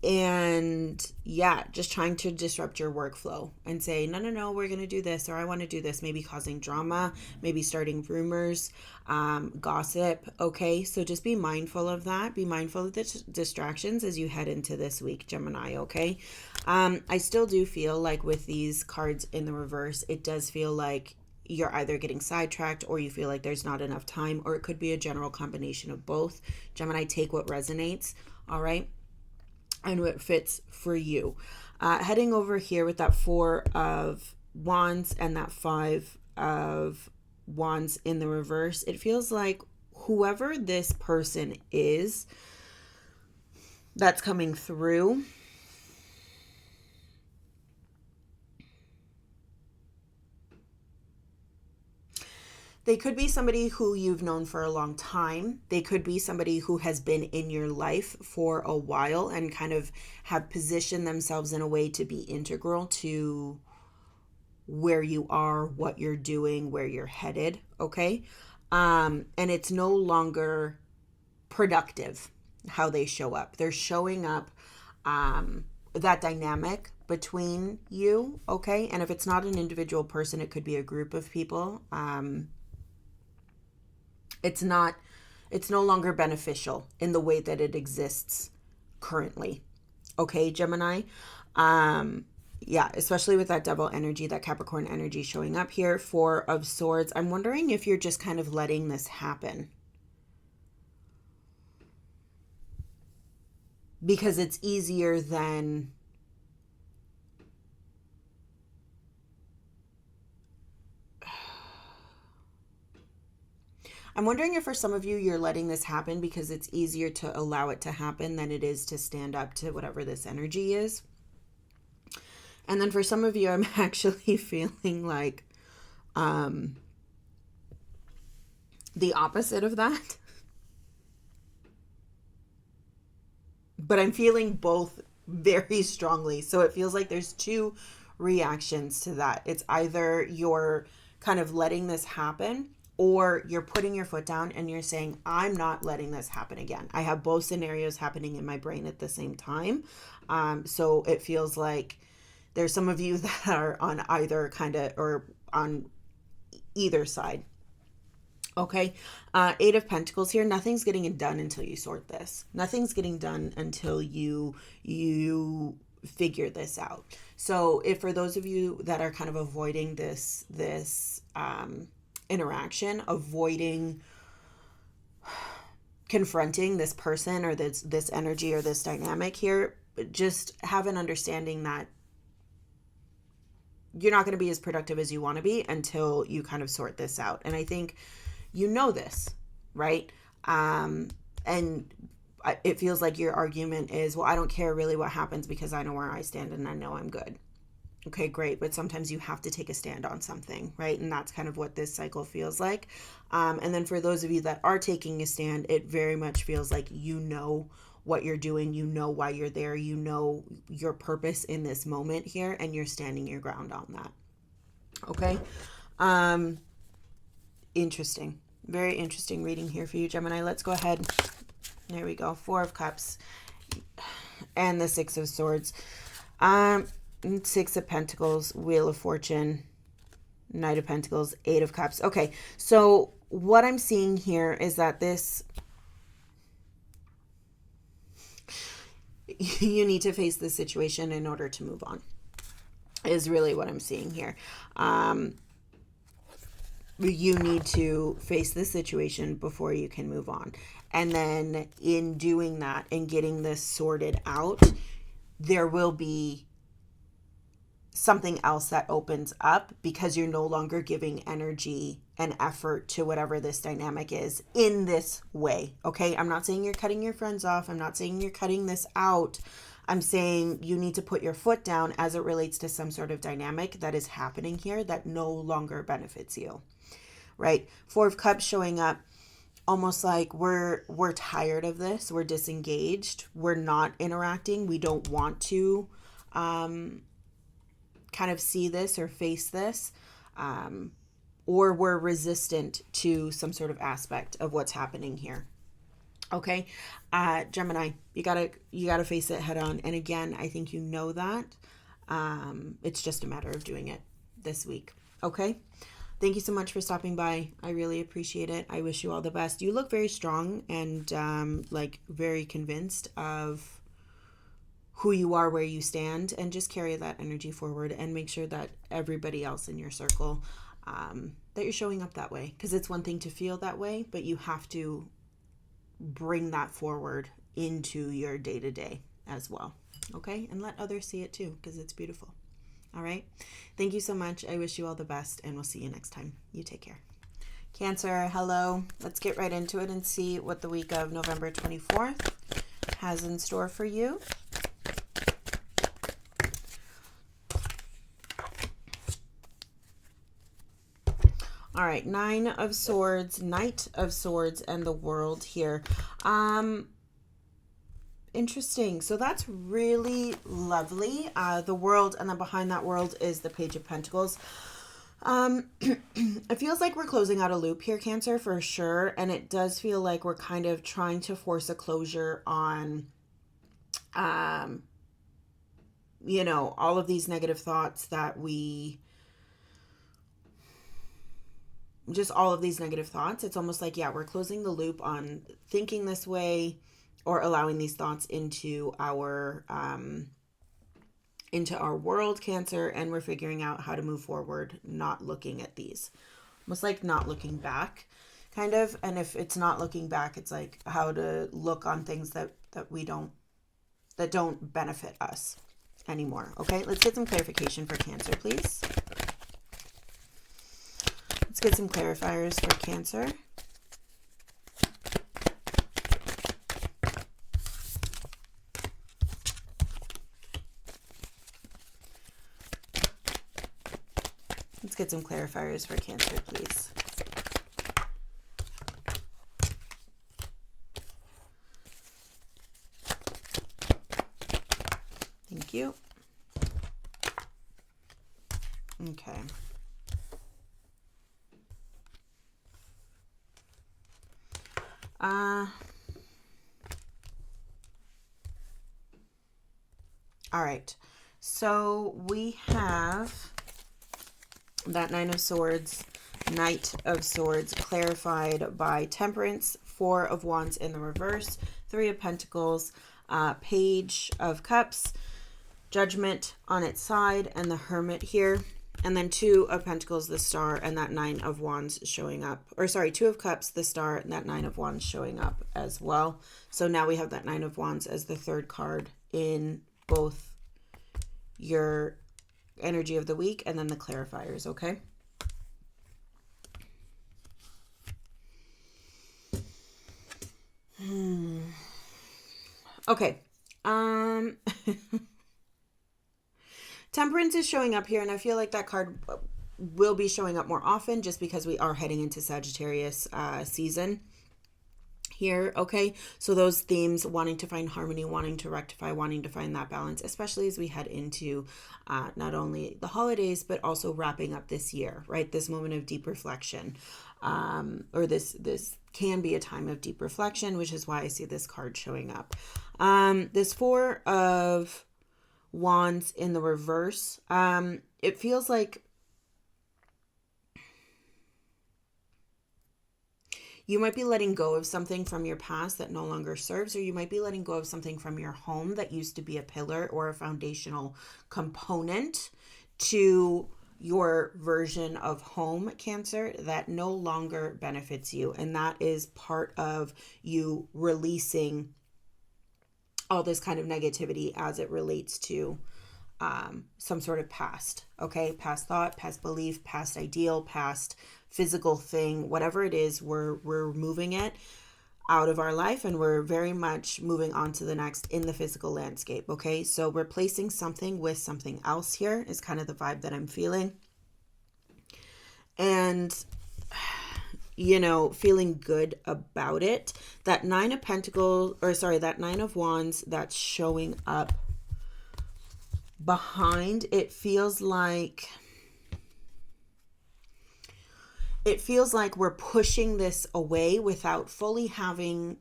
And yeah, just trying to disrupt your workflow and say, no, we're going to do this, or I want to do this, maybe causing drama, maybe starting rumors, gossip. Okay. So just be mindful of that. Be mindful of the distractions as you head into this week, Gemini. Okay. I still do feel like with these cards in the reverse, it does feel like you're either getting sidetracked or you feel like there's not enough time, or it could be a general combination of both. Gemini, take what resonates. All right. And what fits for you. Heading over here with that Four of Wands and that Five of Wands in the reverse, it feels like whoever this person is that's coming through, they could be somebody who you've known for a long time. They could be somebody who has been in your life for a while and kind of have positioned themselves in a way to be integral to where you are, what you're doing, where you're headed. Okay. And it's no longer productive how they show up. They're showing up, that dynamic between you. Okay. And if it's not an individual person, it could be a group of people. It's no longer beneficial in the way that it exists currently. Okay, Gemini. Yeah, especially with that Devil energy, that Capricorn energy showing up here. Four of Swords. I'm wondering if you're just kind of letting this happen because it's easier than I'm wondering if for some of you, you're letting this happen because it's easier to allow it to happen than it is to stand up to whatever this energy is. And then for some of you, I'm actually feeling like the opposite of that. But I'm feeling both very strongly. So it feels like there's two reactions to that. It's either you're kind of letting this happen, or you're putting your foot down and you're saying, I'm not letting this happen again. I have both scenarios happening in my brain at the same time. So it feels like there's some of you that are on either kind of, or on either side. Okay. Eight of Pentacles here. Nothing's getting done until you sort this. Nothing's getting done until you figure this out. So if for those of you that are kind of avoiding this interaction, avoiding confronting this person or this energy or this dynamic here, just have an understanding that you're not going to be as productive as you want to be until you kind of sort this out. And I think you know this, right? And it feels like your argument is, well, I don't care really what happens because I know where I stand and I know I'm good. Okay, great. But sometimes you have to take a stand on something, right? And that's kind of what this cycle feels like. And then for those of you that are taking a stand, it very much feels like you know what you're doing. You know why you're there. You know your purpose in this moment here, and you're standing your ground on that. Okay. Interesting. Very interesting reading here for you, Gemini. Let's go ahead. There we go. 4 of Cups and the 6 of Swords. 6 of Pentacles, Wheel of Fortune, Knight of Pentacles, 8 of Cups. Okay, so what I'm seeing here is that you need to face this situation in order to move on, is really what I'm seeing here. You need to face this situation before you can move on. And then in doing that and getting this sorted out, there will be something else that opens up because you're no longer giving energy and effort to whatever this dynamic is in this way. Okay. I'm not saying you're cutting your friends off. I'm not saying you're cutting this out. I'm saying you need to put your foot down as it relates to some sort of dynamic that is happening here that no longer benefits you. Right. 4 of Cups showing up almost like we're tired of this. We're disengaged. We're not interacting. We don't want to, kind of see this or face this, or we're resistant to some sort of aspect of what's happening here. Okay. Gemini, you gotta face it head on. And again, I think you know that. It's just a matter of doing it this week. Okay. Thank you so much for stopping by. I really appreciate it. I wish you all the best. You look very strong and like very convinced of who you are, where you stand, and just carry that energy forward and make sure that everybody else in your circle, that you're showing up that way. Because it's one thing to feel that way, but you have to bring that forward into your day-to-day as well. Okay? And let others see it too, because it's beautiful. All right? Thank you so much. I wish you all the best, and we'll see you next time. You take care. Cancer, hello. Let's get right into it and see what the week of November 24th has in store for you. All right, 9 of Swords, Knight of Swords, and the World here. Interesting. So that's really lovely. The World, and then behind that World is the Page of Pentacles. It feels like we're closing out a loop here, Cancer, for sure. And it does feel like we're kind of trying to force a closure on, all of these negative thoughts that just all of these negative thoughts. It's almost like, yeah, we're closing the loop on thinking this way or allowing these thoughts into our world, Cancer, and we're figuring out how to move forward, not looking at these. Almost like not looking back, kind of. And if it's not looking back, it's like how to look on things that don't benefit us anymore. Okay, let's get some clarification for Cancer, please. Let's get some clarifiers for Cancer. Let's get some clarifiers for Cancer, please. Thank you. Okay. All right. So we have that 9 of Swords, Knight of Swords, clarified by Temperance, 4 of Wands in the reverse, 3 of Pentacles, Page of Cups, Judgment on its side, and the Hermit here. And then 2 of Pentacles, the Star, and that 9 of Wands showing up. Or sorry, 2 of Cups, the Star, and that 9 of Wands showing up as well. So now we have that 9 of Wands as the third card in both your energy of the week, and then the clarifiers, okay? Okay. Temperance is showing up here, and I feel like that card will be showing up more often just because we are heading into Sagittarius season here, okay? So those themes, wanting to find harmony, wanting to rectify, wanting to find that balance, especially as we head into not only the holidays, but also wrapping up this year, right? This moment of deep reflection, or this can be a time of deep reflection, which is why I see this card showing up. This Four of Wands in the reverse, it feels like you might be letting go of something from your past that no longer serves, or you might be letting go of something from your home that used to be a pillar or a foundational component to your version of home, Cancer, that no longer benefits you. And that is part of you releasing all this kind of negativity as it relates to some sort of past, okay? Past thought, past belief, past ideal, past physical thing, whatever it is, we're moving it out of our life, and we're very much moving on to the next in the physical landscape, okay? So replacing something with something else here is kind of the vibe that I'm feeling. And feeling good about it. That Nine of Pentacles, that Nine of Wands that's showing up behind, it feels like we're pushing this away without fully having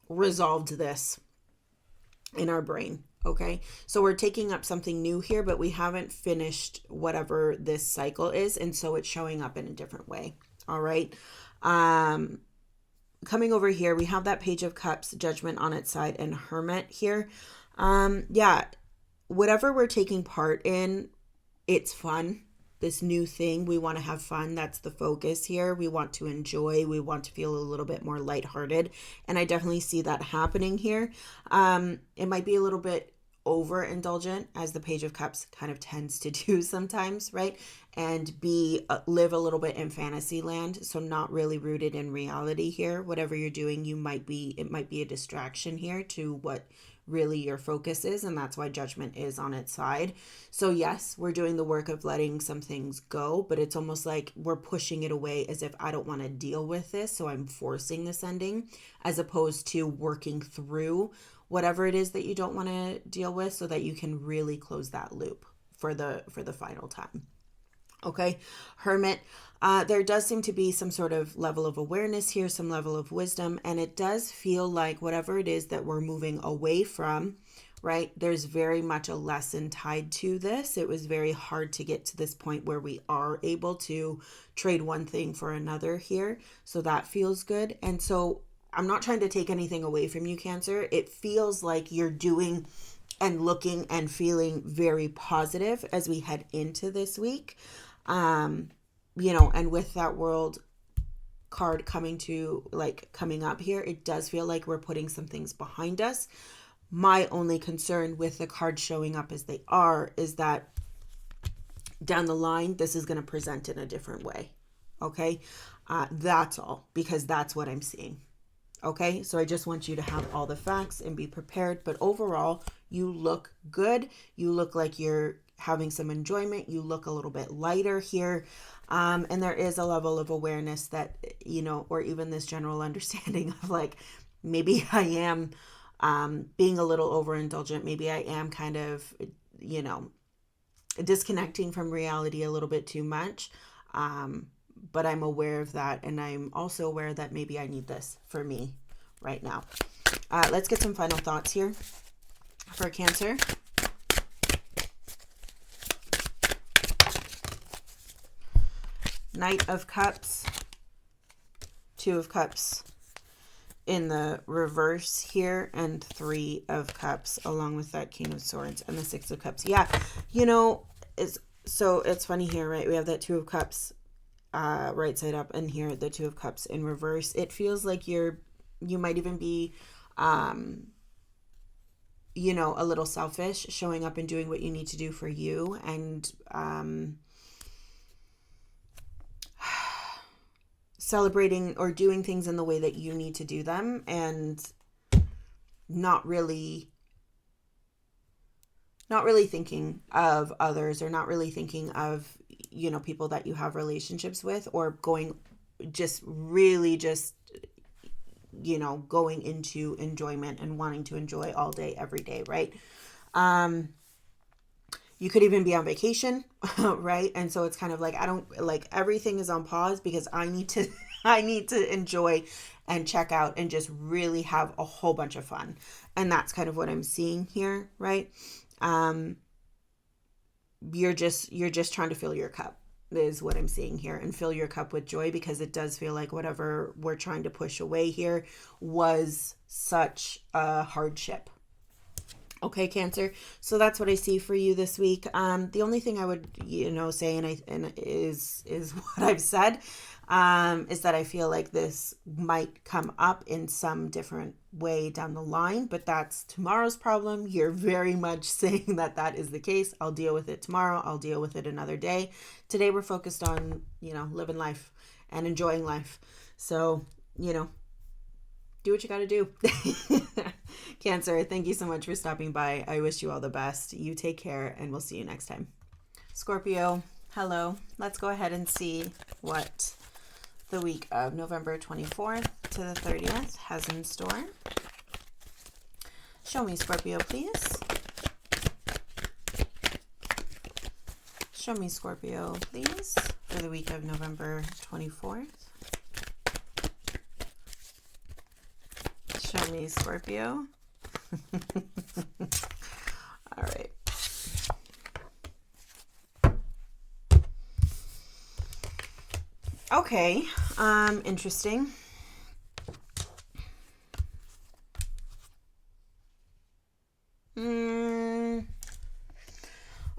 resolved this in our brain. Okay, so we're taking up something new here, but we haven't finished whatever this cycle is, and so it's showing up in a different way. All right. Coming over here, we have that Page of Cups, Judgment on its side, and Hermit here. Yeah, whatever we're taking part in, it's fun. This new thing, we want to have fun. That's the focus here. We want to enjoy. We want to feel a little bit more lighthearted. And I definitely see that happening here. It might be a little bit overindulgent, as the Page of Cups kind of tends to do sometimes, right? And live a little bit in fantasy land. So not really rooted in reality here. Whatever you're doing, it might be a distraction here to what really your focus is, and that's why Judgment is on its side. So yes, we're doing the work of letting some things go, but it's almost like we're pushing it away as if I don't want to deal with this, so I'm forcing this ending, as opposed to working through whatever it is that you don't want to deal with so that you can really close that loop for the final time. Okay, Hermit, there does seem to be some sort of level of awareness here, some level of wisdom, and it does feel like whatever it is that we're moving away from, right, there's very much a lesson tied to this. It was very hard to get to this point where we are able to trade one thing for another here, so that feels good. And so I'm not trying to take anything away from you, Cancer. It feels like you're doing and looking and feeling very positive as we head into this week. And with that World card coming up here, it does feel like we're putting some things behind us. My only concern with the cards showing up as they are is that down the line, this is going to present in a different way. Okay. That's all, because that's what I'm seeing. Okay. So I just want you to have all the facts and be prepared, but overall, you look good. You look like you're having some enjoyment. You look a little bit lighter here. And there is a level of awareness that, or even this general understanding of like, maybe I am being a little overindulgent. Maybe I am kind of, disconnecting from reality a little bit too much. But I'm aware of that. And I'm also aware that maybe I need this for me right now. Let's get some final thoughts here for Cancer. Knight of Cups, Two of Cups in the reverse here, and Three of Cups along with that King of Swords and the Six of Cups. Yeah, it's funny here, right? We have that Two of Cups right side up, and here the Two of Cups in reverse. It feels like you might even be you know, a little selfish, showing up and doing what you need to do for you, and celebrating or doing things in the way that you need to do them, and not really thinking of others, or not really thinking of, you know, people that you have relationships with, or going just really just, you know, going into enjoyment and wanting to enjoy all day, every day, right? You could even be on vacation, right? And so it's kind of like, I don't like, everything is on pause because I need to I need to enjoy and check out and just really have a whole bunch of fun. And that's kind of what I'm seeing here, right? You're just trying to fill your cup is what I'm seeing here, and fill your cup with joy, because it does feel like whatever we're trying to push away here was such a hardship. Okay, Cancer. So that's what I see for you this week. The only thing I would, you know, say, and is what I've said, is that I feel like this might come up in some different way down the line, but that's tomorrow's problem. You're very much saying that that is the case. I'll deal with it tomorrow. I'll deal with it another day. Today we're focused on, you know, living life and enjoying life. So, you know, do what you got to do. Cancer, thank you so much for stopping by. I wish you all the best. You take care, and we'll see you next time. Scorpio, hello. Let's go ahead and see what the week of November 24th to the 30th has in store. Show me, Scorpio, please. Show me, Scorpio, please, for the week of November 24th. Show me, Scorpio. All right. Okay. Interesting.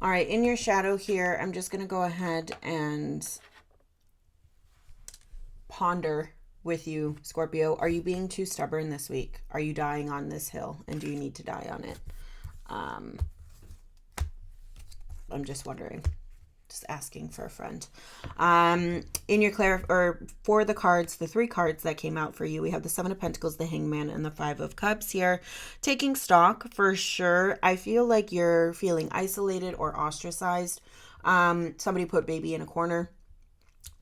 All right, in your shadow here, I'm just going to go ahead and ponder with you, Scorpio. Are you being too stubborn this week? Are you dying on this hill, and do you need to die on it? I'm just wondering, just asking for a friend. In your or for the cards, the three cards that came out for you, we have the Seven of Pentacles, the Hangman, and the Five of Cups here. Taking stock for sure. I feel like you're feeling isolated or ostracized. Somebody put baby in a corner.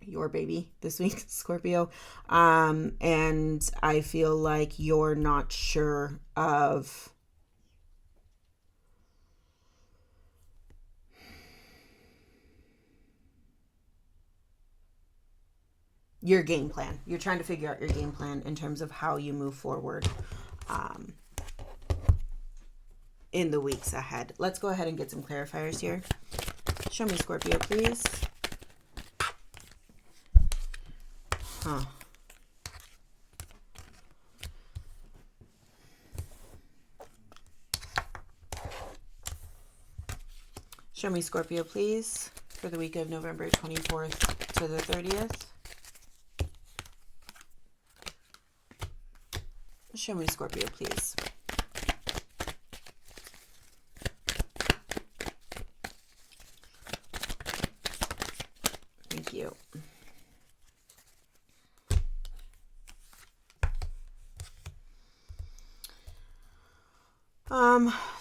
Your baby this week, Scorpio. And I feel like you're not sure of your game plan. You're trying to figure out your game plan in terms of how you move forward in the weeks ahead. Let's go ahead and get some clarifiers here. Show me, Scorpio, please. Show me, Scorpio, please, for the week of November 24th to the 30th. Show me, Scorpio, please. Thank you.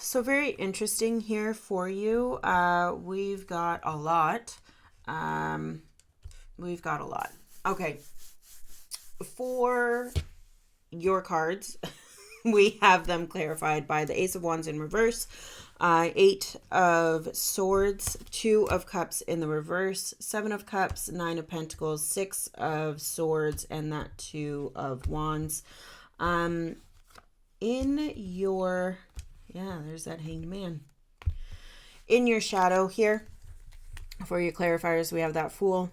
So very interesting here for you. We've got a lot. Okay. For your cards, we have them clarified by the Ace of Wands in reverse, Eight of Swords, Two of Cups in the reverse, Seven of Cups, Nine of Pentacles, Six of Swords, and that Two of Wands. In your, there's that Hanged Man. In your shadow here, for your clarifiers, we have that Fool,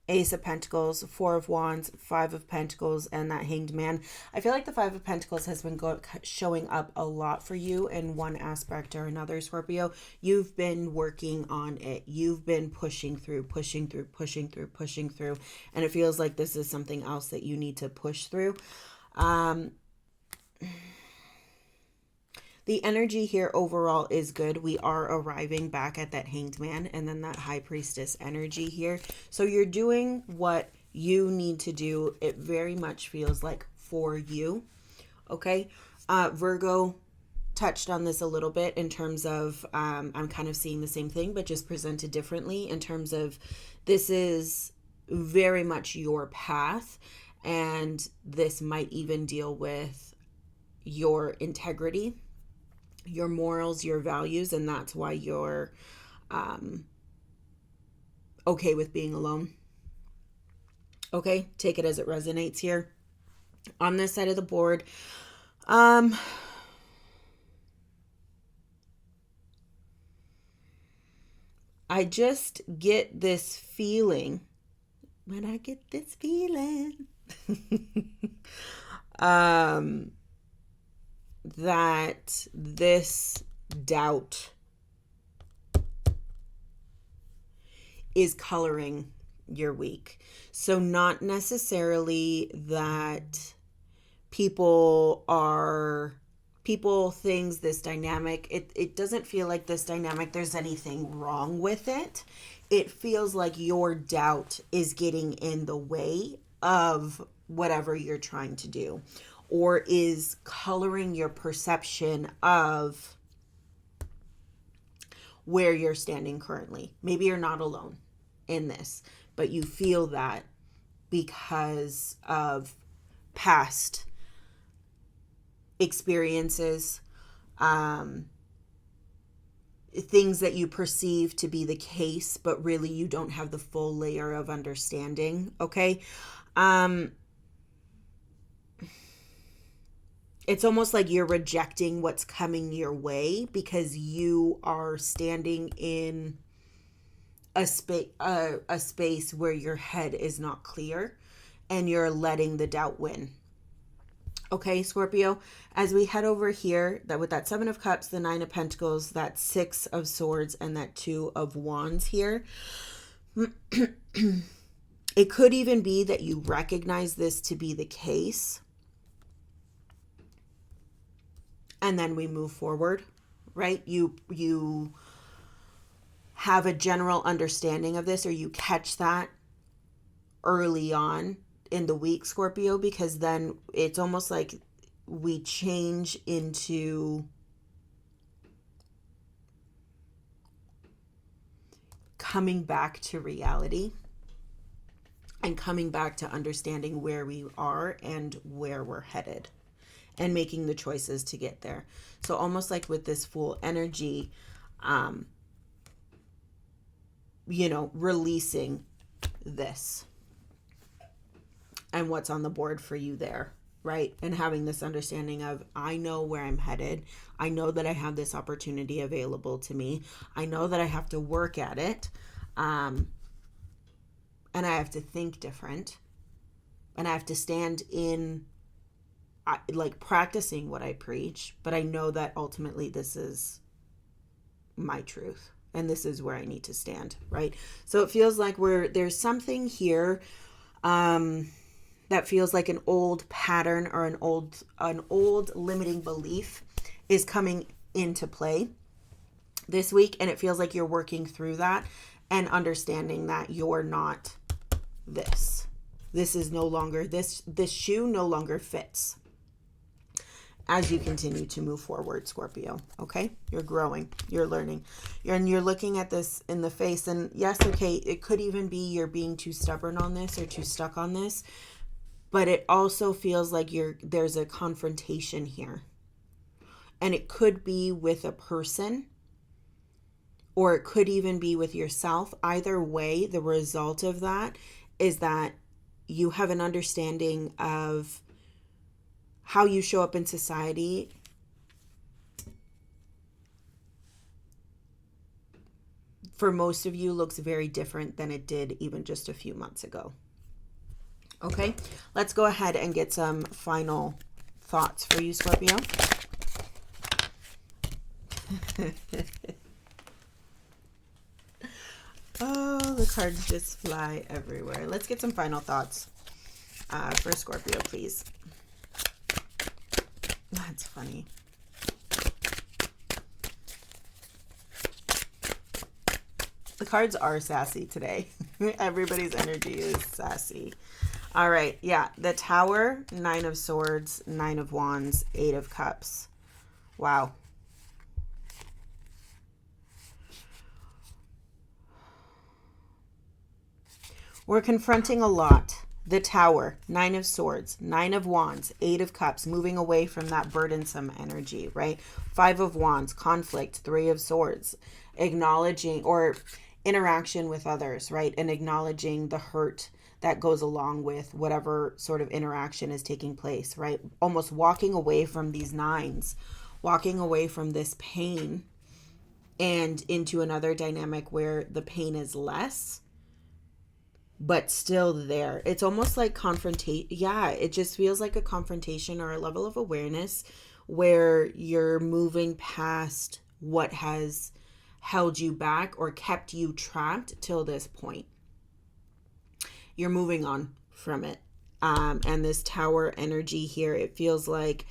Ace of Pentacles, Four of Wands, Five of Pentacles, and that Hanged Man. I feel like the Five of Pentacles has been showing up a lot for you in one aspect or another, Scorpio. You've been working on it. You've been pushing through, and it feels like this is something else that you need to push through. The energy here overall is good. We are arriving back at that Hanged Man and then that High Priestess energy here. So you're doing what you need to do. It very much feels like for you. Okay. Virgo touched on this a little bit in terms of, I'm kind of seeing the same thing, but just presented differently in terms of this is very much your path. And this might even deal with your integrity, your morals, your values. And that's why you're okay with being alone. Okay, take it as it resonates here. On this side of the board, I just get this feeling, when I get this feeling, that this doubt is coloring your week. So not necessarily that things, this dynamic, it doesn't feel like this dynamic, there's anything wrong with it. It feels like your doubt is getting in the way of whatever you're trying to do, or is coloring your perception of where you're standing currently. Maybe you're not alone in this, but you feel that because of past experiences, things that you perceive to be the case, but really you don't have the full layer of understanding. Okay. It's almost like you're rejecting what's coming your way because you are standing in a space where your head is not clear and you're letting the doubt win. Okay, Scorpio, as we head over here, that with that 7 of Cups, the 9 of Pentacles, that 6 of Swords, and that 2 of Wands here, it could even be that you recognize this to be the case. And then we move forward, right? You have a general understanding of this, or you catch that early on in the week, Scorpio, because then it's almost like we change into coming back to reality and coming back to understanding where we are and where we're headed and making the choices to get there. So almost like with this Fool energy, releasing this and what's on the board for you there, right? And having this understanding of, I know where I'm headed. I know that I have this opportunity available to me. I know that I have to work at it. And I have to think different. And I have to stand in, like, practicing what I preach. But I know that ultimately this is my truth. And this is where I need to stand, right? So it feels like there's something here that feels like an old pattern or an old limiting belief is coming into play this week. And it feels like you're working through that and understanding that you're not this. This is no longer, this shoe no longer fits as you continue to move forward, Scorpio. Okay? You're growing, you're learning, you're looking at this in the face. And yes, okay, it could even be you're being too stubborn on this or too stuck on this. But it also feels like there's a confrontation here. And it could be with a person, or it could even be with yourself. Either way, the result of that is that you have an understanding of how you show up in society for most of you looks very different than it did even just a few months ago. Okay, let's go ahead and get some final thoughts for you, Scorpio. Oh, the cards just fly everywhere. Let's get some final thoughts for Scorpio, please. That's funny. The cards are sassy today. Everybody's energy is sassy. All right. Yeah. The Tower, 9 of Swords, 9 of Wands, 8 of Cups. Wow. We're confronting a lot. The Tower, 9 of Swords, 9 of Wands, 8 of Cups, moving away from that burdensome energy, right? 5 of Wands, conflict, 3 of Swords, acknowledging or interaction with others, right? And acknowledging the hurt that goes along with whatever sort of interaction is taking place, right? Almost walking away from these nines, walking away from this pain and into another dynamic where the pain is less but still there. It's almost like confrontation. Yeah, it just feels like a confrontation or a level of awareness where you're moving past what has held you back or kept you trapped till this point. You're moving on from it. And this Tower energy here, it feels like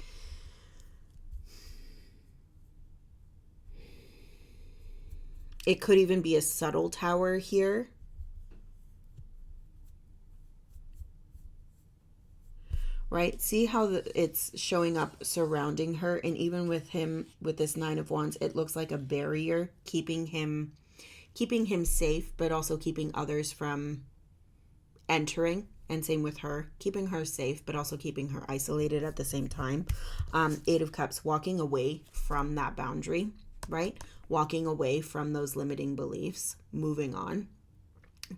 it could even be a subtle tower here. Right? See how it's showing up surrounding her, and even with him with this 9 of Wands, it looks like a barrier keeping him safe, but also keeping others from entering. And same with her, keeping her safe, but also keeping her isolated at the same time. 8 of Cups, walking away from that boundary, right? Walking away from those limiting beliefs, moving on,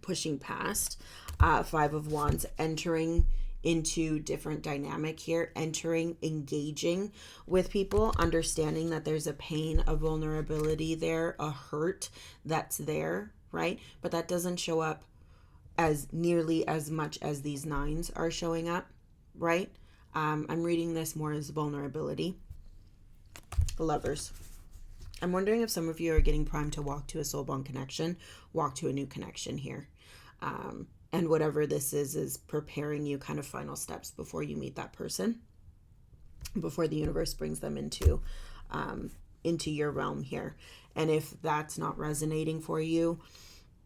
pushing past. 5 of Wands, entering into different dynamic here, engaging with people, understanding that there's a pain, a vulnerability there, a hurt that's there, right? But that doesn't show up as nearly as much as these nines are showing up, right? I'm reading this more as vulnerability. Lovers. I'm wondering if some of you are getting primed to walk to a soul bond connection, walk to a new connection here. And whatever this is preparing you kind of final steps before you meet that person, before the universe brings them into your realm here. And if that's not resonating for you,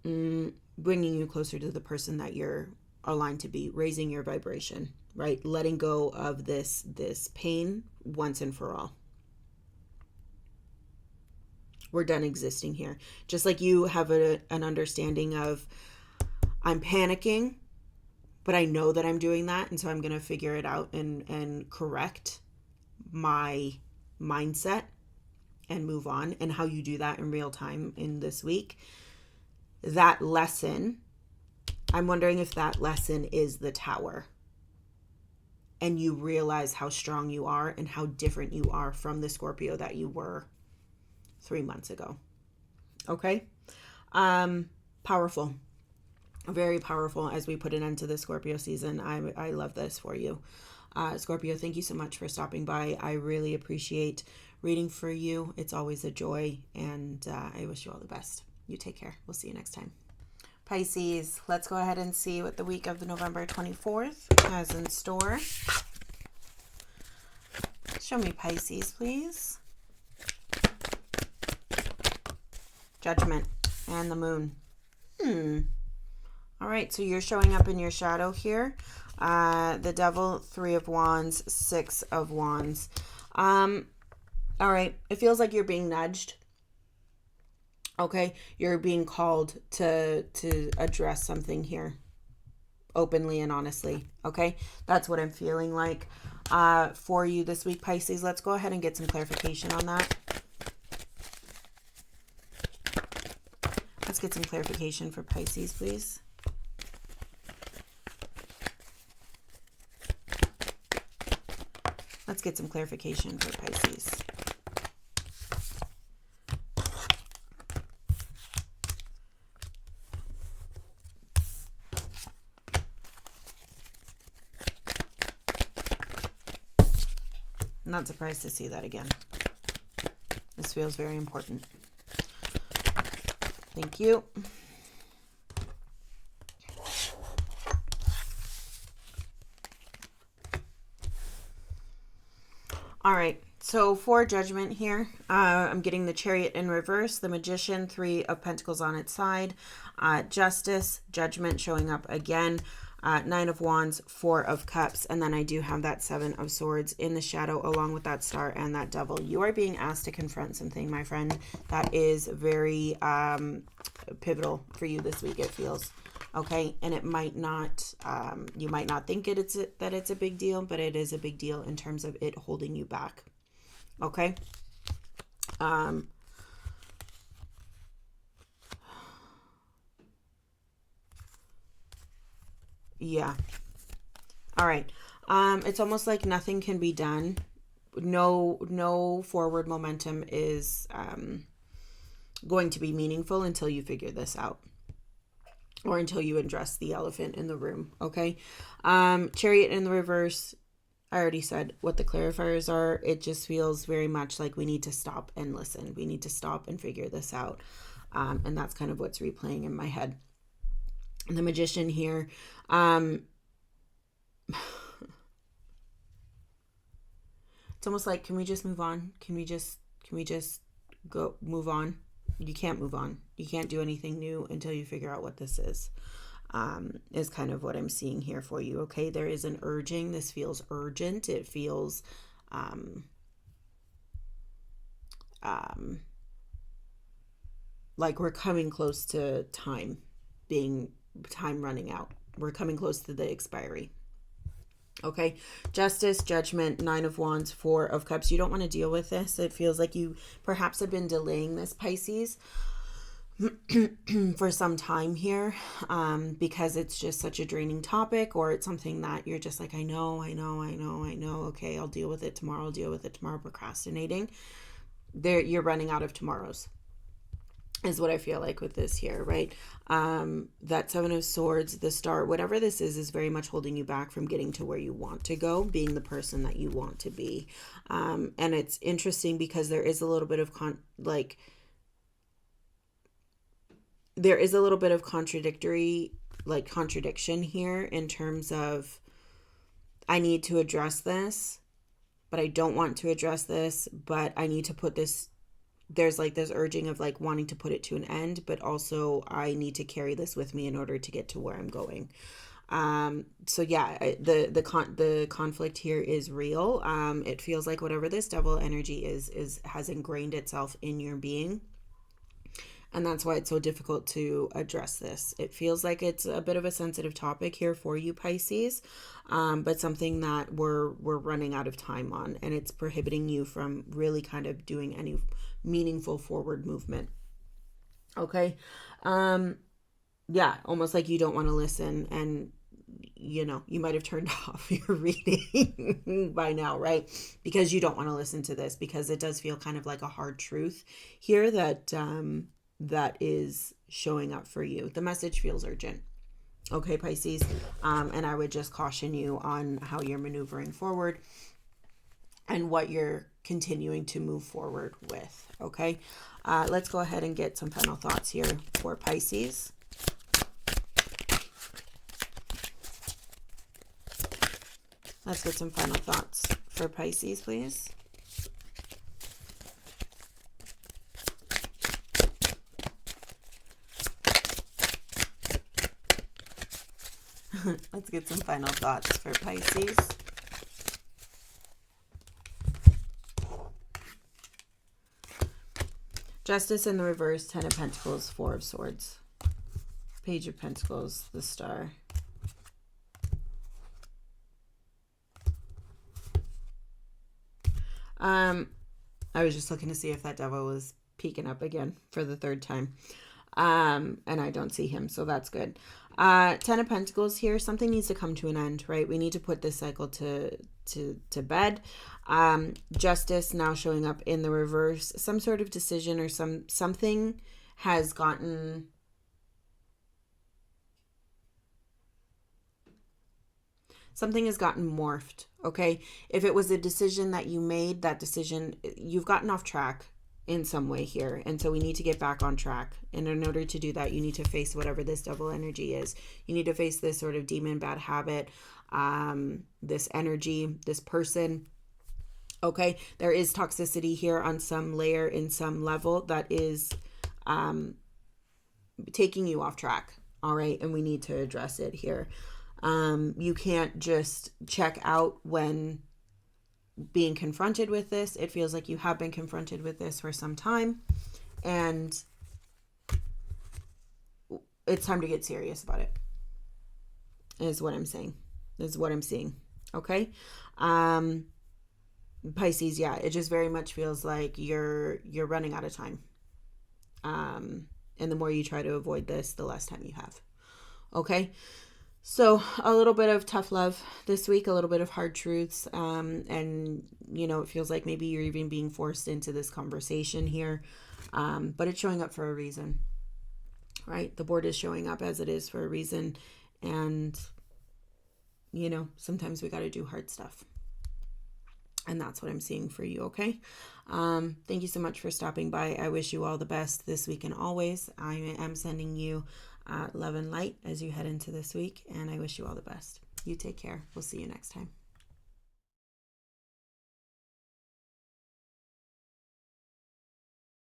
bringing you closer to the person that you're aligned to be, raising your vibration, right? Letting go of this pain once and for all. We're done existing here. Just like you have an understanding of, I'm panicking, but I know that I'm doing that. And so I'm going to figure it out and correct my mindset and move on. And how you do that in real time in this week. That lesson, I'm wondering if that lesson is the Tower. And you realize how strong you are and how different you are from the Scorpio that you were 3 months ago. Okay? Powerful. Very powerful as we put an end to the Scorpio season. I love this for you. Scorpio, thank you so much for stopping by. I really appreciate reading for you. It's always a joy, and I wish you all the best. You take care. We'll see you next time. Pisces, let's go ahead and see what the week of the November 24th has in store. Show me Pisces, please. Judgment and the moon. All right, so you're showing up in your shadow here. The Devil, 3 of Wands, 6 of Wands. All right, it feels like you're being nudged. Okay, you're being called to address something here openly and honestly. Okay, that's what I'm feeling like for you this week, Pisces. Let's go ahead and get some clarification on that. Let's get some clarification for Pisces, please. Let's get some clarification for Pisces. I'm not surprised to see that again. This feels very important. Thank you. All right, So for judgment here, I'm getting the Chariot in reverse, the Magician, 3 of Pentacles on its side, Justice, Judgment showing up again, 9 of Wands, 4 of Cups, and then I do have that 7 of Swords in the shadow along with that Star and that Devil. You are being asked to confront something, my friend, that is very pivotal for you this week, it feels. Okay, and it might not, you might not think that it's a big deal, but it is a big deal in terms of it holding you back. Okay. Yeah. All right. It's almost like nothing can be done. No forward momentum is going to be meaningful until you figure this out, or until you address the elephant in the room. Okay. Chariot in the reverse. I already said what the clarifiers are. It just feels very much like we need to stop and listen. We need to stop and figure this out. And that's kind of what's replaying in my head. The Magician here. It's almost like, can we just move on? Can we just go move on? You can't move on. You can't do anything new until you figure out what this is kind of what I'm seeing here for you. Okay. There is an urging. This feels urgent. It feels, like we're coming close to time running out. We're coming close to the expiry. Okay. Justice, Judgment, 9 of Wands, 4 of Cups. You don't want to deal with this. It feels like you perhaps have been delaying this, Pisces, for some time here, because it's just such a draining topic, or it's something that you're just like, I know. Okay, I'll deal with it tomorrow. Procrastinating. You're running out of tomorrows, is what I feel like with this here, right? That 7 of Swords, the Star, whatever this is very much holding you back from getting to where you want to go, being the person that you want to be. And it's interesting because there is a little bit of there is a little bit of contradiction here in terms of, I need to address this, but I don't want to address this, but I need to put this, there's like this urging of like wanting to put it to an end, but also I need to carry this with me in order to get to where I'm going. So yeah, the conflict here is real. It feels like whatever this Devil energy has ingrained itself in your being. And that's why it's so difficult to address this. It feels like it's a bit of a sensitive topic here for you, Pisces, but something that we're running out of time on, and it's prohibiting you from really kind of doing any meaningful forward movement. Okay. Yeah, almost like you don't want to listen, and you might have turned off your reading by now, right? Because you don't want to listen to this, because it does feel kind of like a hard truth here that is showing up for you. The message feels urgent. Okay, Pisces. And I would just caution you on how you're maneuvering forward and what you're continuing to move forward with. Okay. Let's go ahead and get some final thoughts here for Pisces. Let's get some final thoughts for Pisces, please. Let's get some final thoughts for Pisces. Justice in the reverse, 10 of Pentacles, 4 of Swords. Page of Pentacles, the Star. I was just looking to see if that Devil was peeking up again for the 3rd time. And I don't see him, so that's good. 10 of Pentacles here. Something needs to come to an end, right? We need to put this cycle to bed. Justice now showing up in the reverse. Some sort of decision or something has gotten morphed. Okay. If it was a decision that you made, that decision, you've gotten off track in some way here. And so we need to get back on track. And in order to do that, you need to face whatever this Devil energy is. You need to face this sort of demon, bad habit, this energy, this person. Okay, there is toxicity here on some layer, in some level, that is taking you off track. All right, and we need to address it here. You can't just check out when being confronted with this. It feels like you have been confronted with this for some time, and it's time to get serious about it, is what I'm saying. Is what I'm seeing. Okay. Pisces, yeah, it just very much feels like you're running out of time. And the more you try to avoid this, the less time you have. Okay. So a little bit of tough love this week, a little bit of hard truths. And, you know, it feels like maybe you're even being forced into this conversation here. But it's showing up for a reason, right? The board is showing up as it is for a reason. And, you know, sometimes we got to do hard stuff. And that's what I'm seeing for you, okay? Thank you so much for stopping by. I wish you all the best this week and always. I am sending you love and light as you head into this week, and I wish you all the best. You take care. We'll see you next time.